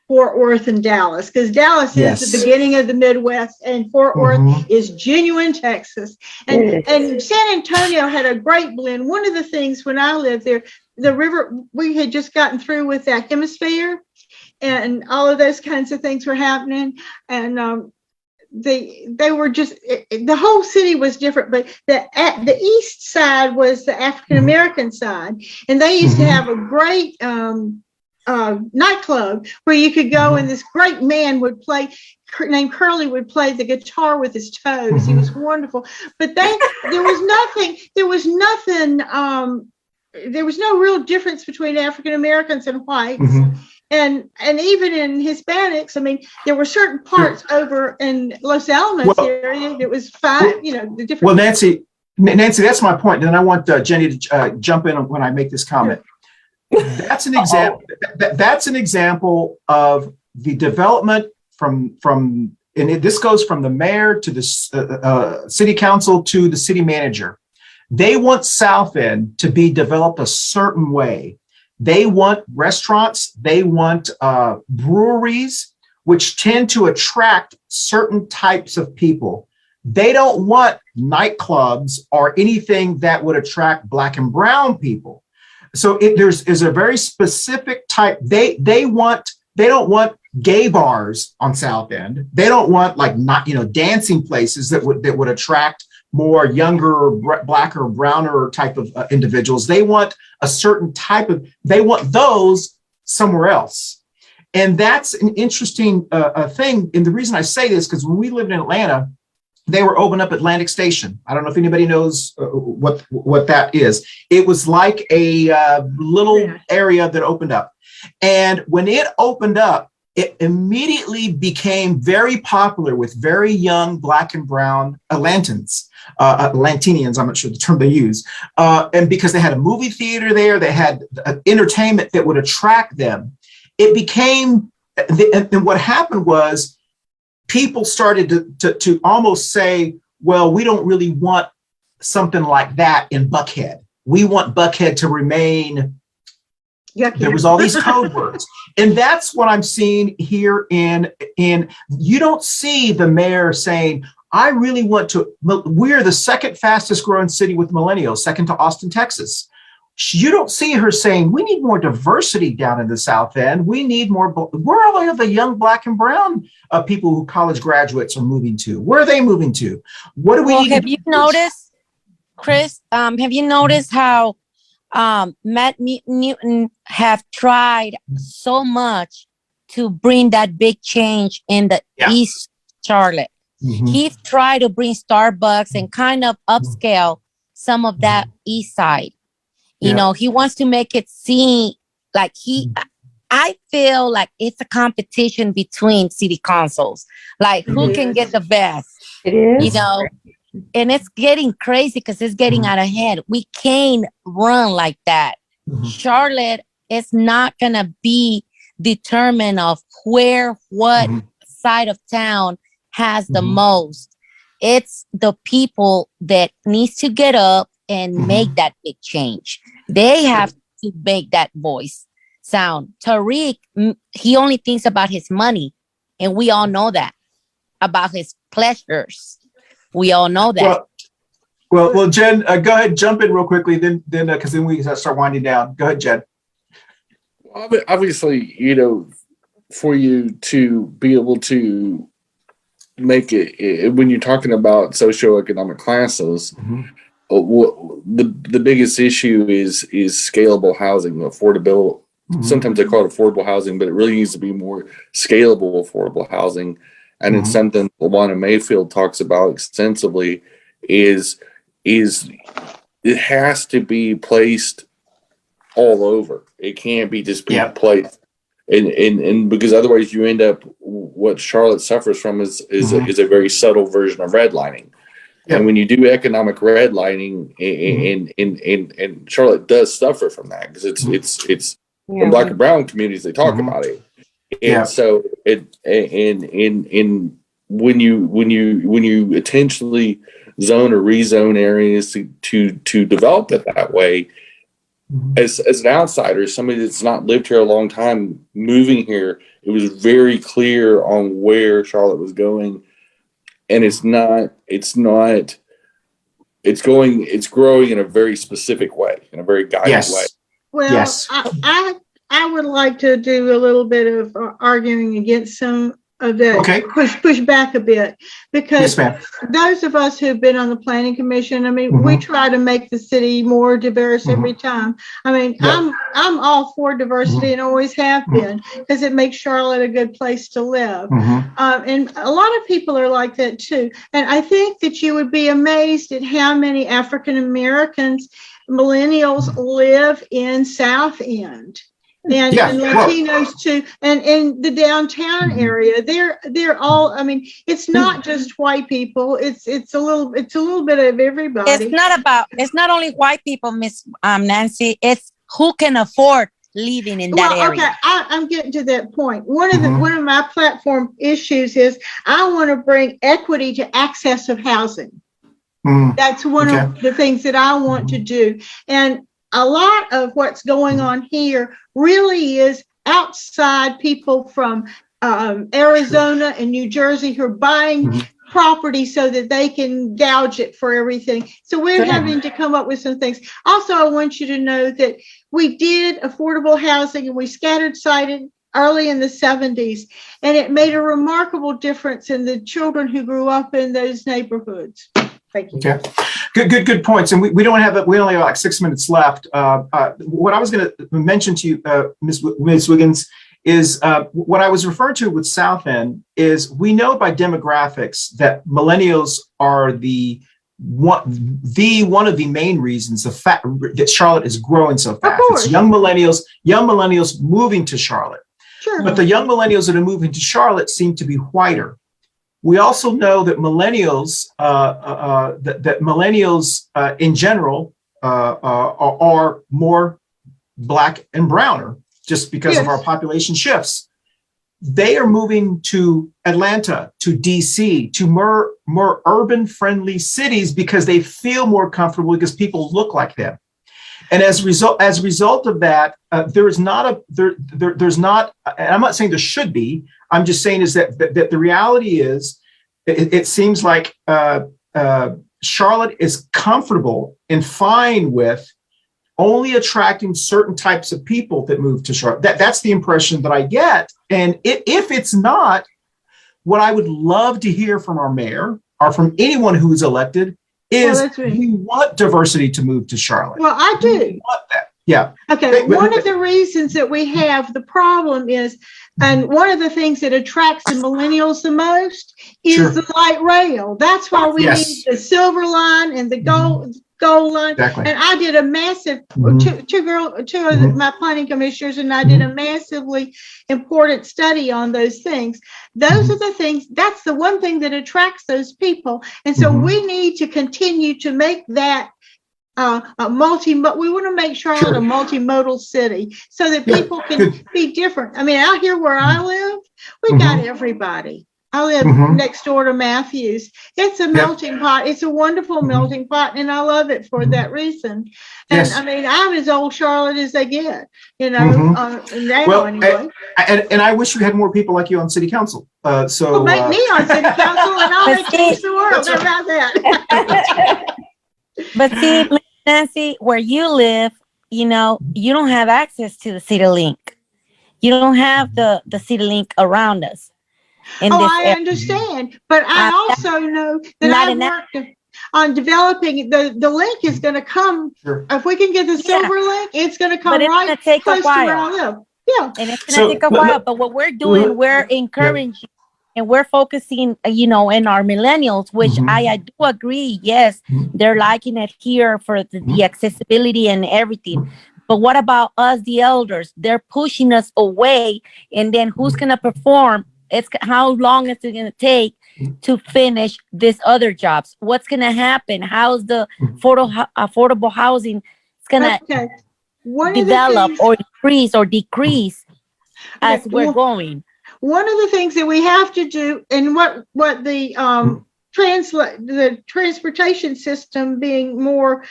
Fort Worth and Dallas, because Dallas is the beginning of the Midwest, and Fort Worth is genuine Texas. And San Antonio had a great blend. One of the things when I lived there, the river, we had just gotten through with that hemisphere, and all of those kinds of things were happening. And they were just, the whole city was different, but the east side was the African American side, and they used to have a great nightclub where you could go, and this great man would play, named Curly, would play the guitar with his toes. He was wonderful. But there was no real difference between African Americans and whites. And even in Hispanics, I mean, there were certain parts over in Los Alamos area that was fine, the different. Well, Nancy, that's my point. And I want Jenny to jump in when I make this comment. That's an example. That's an example of the development from this goes from the mayor to the city council to the city manager. They want South End to be developed a certain way. They want restaurants. They want breweries, which tend to attract certain types of people. They don't want nightclubs or anything that would attract Black and brown people. So there's a very specific type. They don't want gay bars on South End. They don't want dancing places that would attract more younger, blacker, browner type of individuals. They want a certain type of, they want those somewhere else. And that's an interesting thing. And the reason I say this, because when we lived in Atlanta, they were opening up Atlantic Station. I don't know if anybody knows what that is. It was like a little area that opened up. And when it opened up, it immediately became very popular with very young Black and brown Atlantans. Atlantinians, I'm not sure the term they use. And because they had a movie theater there, they had entertainment that would attract them. It became, and what happened was people started to almost say, well, we don't really want something like that in Buckhead. We want Buckhead to remain. Yucky. There was all these code words. And that's what I'm seeing here in you don't see the mayor saying, I really want to, we're the second fastest growing city with millennials, second to Austin, Texas. You don't see her saying, we need more diversity down in the South End. We need more, where are all the young Black and brown people who college graduates are moving to? Where are they moving to? What do we need? Have you noticed, Chris, have you noticed how Matt Newton have tried so much to bring that big change in the East Charlotte? Mm-hmm. He tried to bring Starbucks and kind of upscale some of that East Side. You know, he wants to make it seem like I feel like it's a competition between city councils, like who can get the best. It is. You know, and it's getting crazy because it's getting out of hand. We can't run like that. Mm-hmm. Charlotte is not going to be determined of what side of town has the most. It's the people that needs to get up and make that big change. They have to make that voice sound. Tariq, he only thinks about his money, and we all know that, about his pleasures. We all know that. Well, Jen, go ahead, jump in real quickly, then because then we start winding down. Go ahead, Jen. Well, obviously, you know, for you to be able to make it when you're talking about socioeconomic classes, the biggest issue is scalable housing, affordable. Sometimes they call it affordable housing, but it really needs to be more scalable affordable housing. And it's something LaWanna Mayfield talks about extensively is it has to be placed all over. It can't be just being placed. And because otherwise you end up, what Charlotte suffers from is a very subtle version of redlining. And when you do economic redlining, and Charlotte does suffer from that because it's in Black and brown communities, they talk about it. And so when you intentionally zone or rezone areas to develop it that way, as an outsider, somebody that's not lived here a long time, moving here, it was very clear on where Charlotte was going, and it's growing in a very specific way, in a very guided way. Well, I would like to do a little bit of arguing against some of that. Push back a bit, because those of us who've been on the planning commission, I mean, we try to make the city more diverse every time. I mean, I'm all for diversity and always have been, because it makes Charlotte a good place to live. And a lot of people are like that too. And I think that you would be amazed at how many African Americans, millennials, live in South End. And Latinos too, and in the downtown area, they're all. I mean, it's not just white people. It's a little bit of everybody. It's not only white people, Miss Nancy. It's who can afford living in that area. Okay, I'm getting to that point. One of my platform issues is I want to bring equity to access of housing. That's one of the things that I want to do, and a lot of what's going on here really is outside people from Arizona and New Jersey who are buying property so that they can gouge it for everything. So we're having to come up with some things. Also, I want you to know that we did affordable housing and we scattered sited early in the 70s, and it made a remarkable difference in the children who grew up in those neighborhoods. Thank you. Okay, good points. And we don't have we only have like 6 minutes left. What I was going to mention to you, Ms. Wiggins, is what I was referring to with South End is we know by demographics that millennials are one of the main reasons that Charlotte is growing so fast. It's young millennials moving to Charlotte. Sure. But the young millennials that are moving to Charlotte seem to be whiter. We also know that millennials, in general are more Black and browner just because of our population shifts. They are moving to Atlanta, to DC, to more urban-friendly cities because they feel more comfortable because people look like them. And as a result of that, there's not. And I'm not saying there should be. I'm just saying is that the reality is, it seems like Charlotte is comfortable and fine with only attracting certain types of people that move to Charlotte. That's the impression that I get. And if it's not, what I would love to hear from our mayor or from anyone who is elected is we want diversity to move to Charlotte. Well, I do. We want that. Yeah. Okay. One of the reasons that we have the problem is, and one of the things that attracts the millennials the most is the light rail. That's why we need the Silver Line and the gold line. Exactly. And I did a massive, two of my planning commissioners and I did a massively important study on those things. Those are the things, that's the one thing that attracts those people. And so we need to continue to make that but we want to make Charlotte a multimodal city so that people can be different. I mean, out here where I live, we got everybody. I live next door to Matthews. It's a melting pot. It's a wonderful melting pot, and I love it for that reason. And I mean, I'm as old Charlotte as they get, you know. Now anyway. And I wish we had more people like you on city council. So make me on city council, and I'll make change the world. How about that? But see, Nancy, where you live, you know, you don't have access to the city link. You don't have the city link around us. I understand, but I also know that I worked on developing the link is going to come. If we can get the silver link, it's going to come right close to where I live. Yeah, and it's going to take a while. But what we're doing, we're encouraging. And we're focusing, you know, in our millennials, which I do agree. Yes, they're liking it here for the accessibility and everything. But what about us, the elders? They're pushing us away. And then who's going to perform? How long is it going to take to finish these other jobs? What's going to happen? How's the affordable housing? It's going to develop or increase or decrease as we're going. One of the things that we have to do, and what the transportation system being more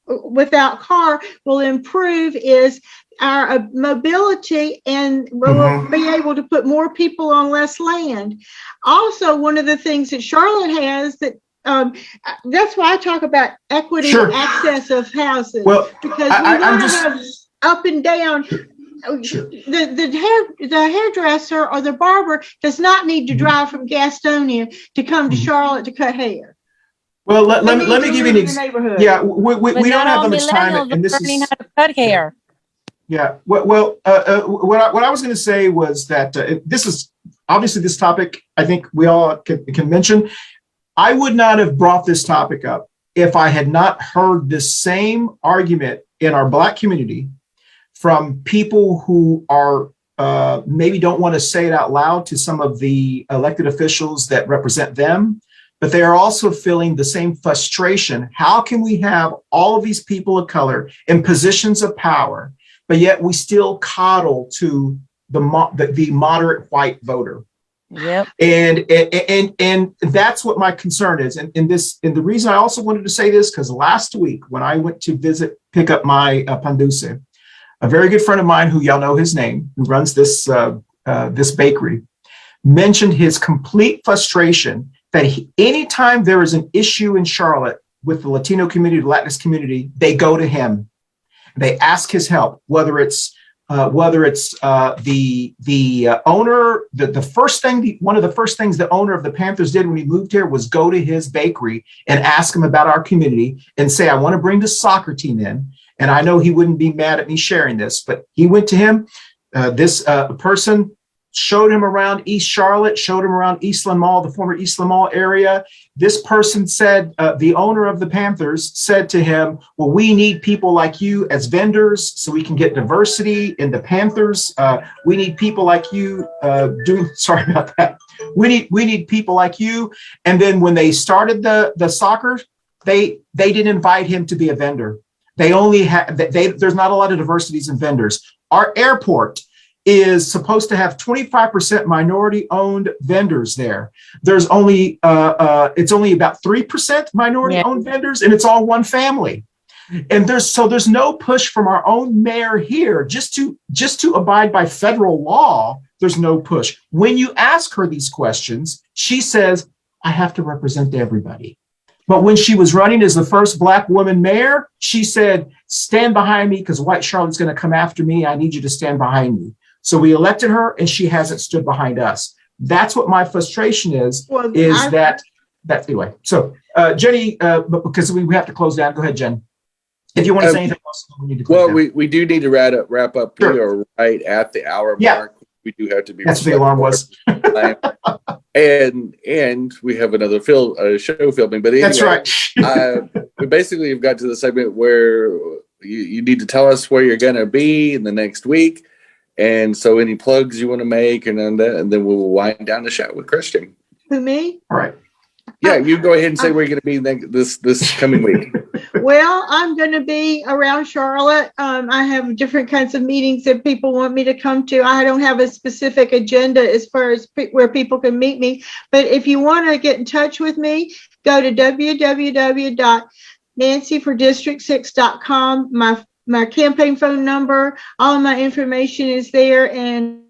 without car will improve, is our mobility, and we'll be able to put more people on less land. Also, one of the things that Charlotte has that that's why I talk about equity and access of houses. Well, because we want to have up and down. The hairdresser or the barber does not need to drive from Gastonia to come to Charlotte to cut hair. Well, let me give you an example. Yeah, we don't have that much time, and this is learning how to cut hair. Yeah. What I was going to say was that this is obviously this topic. I think we all can mention. I would not have brought this topic up if I had not heard this same argument in our Black community from people who are maybe don't want to say it out loud to some of the elected officials that represent them, but they are also feeling the same frustration. How can we have all of these people of color in positions of power, but yet we still coddle to the moderate white voter? Yep. And that's what my concern is. And the reason I also wanted to say this, because last week when I went to pick up my pan dulce, a very good friend of mine, who y'all know his name, who runs this bakery, mentioned his complete frustration that anytime there is an issue in Charlotte with the Latino community, the Latinx community, they go to him. They ask his help, whether it's whether it's the owner, one of the first things the owner of the Panthers did when he moved here was go to his bakery and ask him about our community and say, I want to bring the soccer team in. And I know he wouldn't be mad at me sharing this, but he went to him. This person showed him around East Charlotte, showed him around Eastland Mall, the former Eastland Mall area. This person said, the owner of the Panthers said to him, well, we need people like you as vendors so we can get diversity in the Panthers. We need people like you sorry about that. We need people like you. And then when they started the soccer, they didn't invite him to be a vendor. They only have, there's not a lot of diversities in vendors. Our airport is supposed to have 25% minority owned vendors there. There's only, it's only about 3% minority owned vendors, and it's all one family. And there's no push from our own mayor here just to abide by federal law. There's no push. When you ask her these questions, she says, I have to represent everybody. But when she was running as the first Black woman mayor, she said, stand behind me because White Charlotte's going to come after me. I need you to stand behind me. So we elected her and she hasn't stood behind us. That's what my frustration is, that anyway. So Jenny, because we have to close down. Go ahead, Jen. If you want to say anything else, we need to close down. we do need to wrap up. Sure. We are right at the hour mark. We do have to be. That's what the alarm was. and we have another show filming. But anyway, that's right. We basically have got to the segment where you need to tell us where you're going to be in the next week. And so any plugs you want to make and then we'll wind down the show with Christian. Who, me? All right. Yeah, you go ahead and say where you're going to be this coming week. Well, I'm going to be around Charlotte. I have different kinds of meetings that people want me to come to. I don't have a specific agenda as far as where people can meet me. But if you want to get in touch with me, go to www.nancyfordistrict6.com. My campaign phone number, all of my information is there, and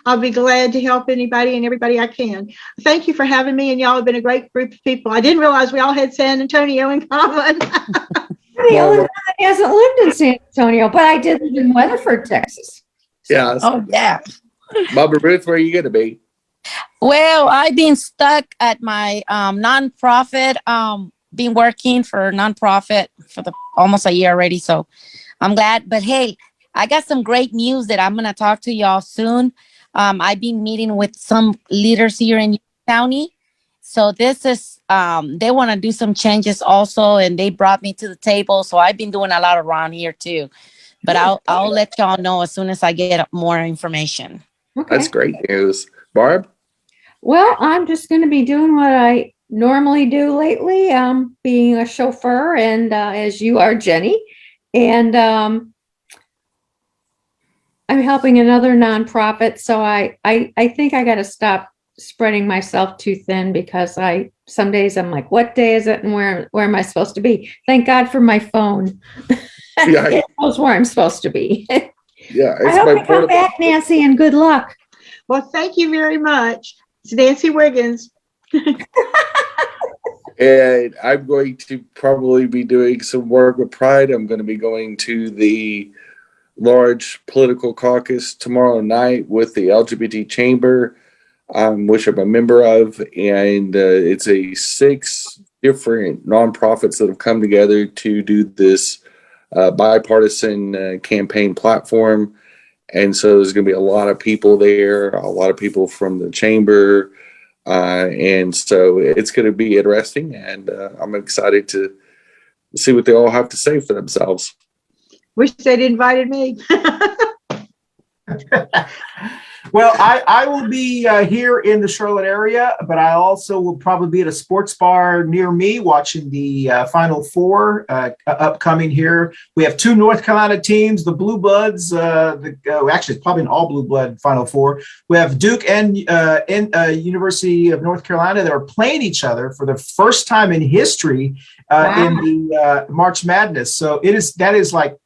I'll be glad to help anybody and everybody I can. Thank you for having me, and y'all have been a great group of people. I didn't realize we all had San Antonio in common. I'm the only one that hasn't lived in San Antonio, but I did live in Weatherford, Texas. Yeah. Oh, yeah. Barbara Ruth, where are you going to be? Well, I've been stuck at my nonprofit, been working for a nonprofit for almost a year already. So I'm glad. But hey, I got some great news that I'm going to talk to y'all soon. I've been meeting with some leaders here in county. So this is, they want to do some changes also. And they brought me to the table. So I've been doing a lot around here too. But I'll let y'all know as soon as I get more information. Okay. That's great news. Barb? Well, I'm just going to be doing what I normally do lately, being a chauffeur, and as you are, Jenny, and I'm helping another nonprofit. So I think I got to stop spreading myself too thin, because some days I'm like, what day is it and where am I supposed to be? Thank God for my phone. Yeah, It knows where I'm supposed to be. Yeah, I hope you come back, Nancy, and good luck. Well, thank you very much. It's Nancy Wiggins. And I'm going to probably be doing some work with Pride. I'm going to be going to the large political caucus tomorrow night with the LGBT Chamber, which I'm a member of. And it's 6 different nonprofits that have come together to do this bipartisan campaign platform. And so there's going to be a lot of people there, a lot of people from the chamber. And so it's going to be interesting, and I'm excited to see what they all have to say for themselves. Wish they'd invited me. Well, I will be here in the Charlotte area, but I also will probably be at a sports bar near me watching the Final Four upcoming here. We have 2 North Carolina teams, the Blue Bloods. Actually, it's probably an all Blue Blood Final Four. We have Duke and University of North Carolina that are playing each other for the first time in history in the March Madness. So that is like,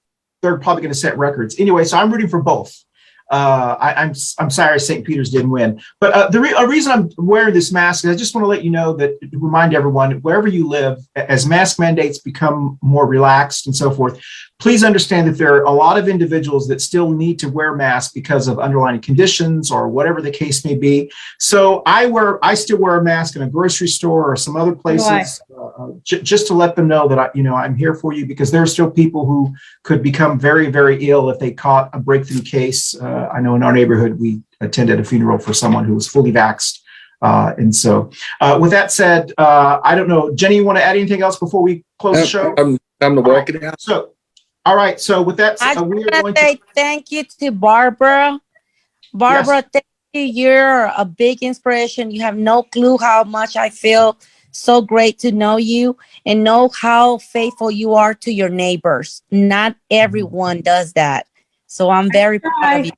they're probably going to set records. Anyway, so I'm rooting for both. I'm sorry St. Peter's didn't win, but the reason I'm wearing this mask is I just want to let you know that, to remind everyone, wherever you live, as mask mandates become more relaxed and so forth, please understand that there are a lot of individuals that still need to wear masks because of underlying conditions or whatever the case may be. So I still wear a mask in a grocery store or some other places, just to let them know that I'm here for you, because there are still people who could become very, very ill if they caught a breakthrough case. I know in our neighborhood, we attended a funeral for someone who was fully vaxxed. And so with that said, I don't know, Jenny, you want to add anything else before we close the show? I'm to walk it out. So, all right. So with that, I we are just going want to say thank you to Barbara. Barbara, thank you. You're a big inspiration. You have no clue how much I feel so great to know you and know how faithful you are to your neighbors. Not everyone does that. So I'm very proud of you.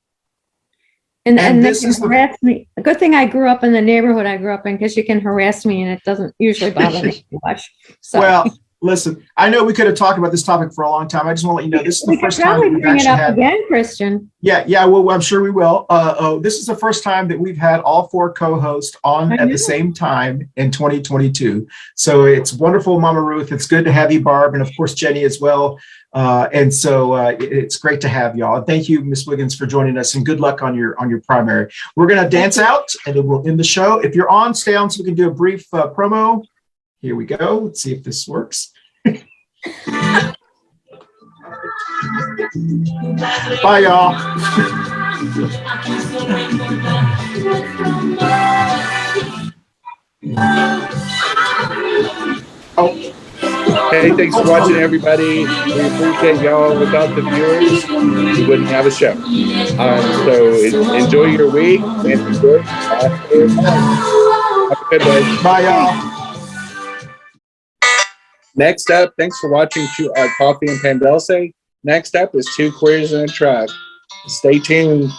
And they this can is harass me. A good thing I grew up in the neighborhood I grew up in, because you can harass me and it doesn't usually bother me too much. So. Well, listen, I know we could have talked about this topic for a long time. I just want to let you know this is the first time probably we've bring it actually up had. again, Christian. Yeah, well, I'm sure we will. This is the first time that we've had all 4 co-hosts on at the same time in 2022. So it's wonderful, Mama Ruth. It's good to have you, Barb, and of course Jenny as well. And so it's great to have y'all. And thank you, Miss Wiggins, for joining us, and good luck on your primary. We're gonna dance out and then we'll end the show. If you're on, stay on so we can do a brief promo. Here we go. Let's see if this works. Bye, y'all. Oh. Hey, thanks for watching, everybody. We appreciate y'all. Without the viewers, we wouldn't have a show. So enjoy your week and enjoy. Have a good one. Bye, y'all. Next up, thanks for watching Coffee and Pan Dulce. Next up is 2 Queers in a Truck. Stay tuned.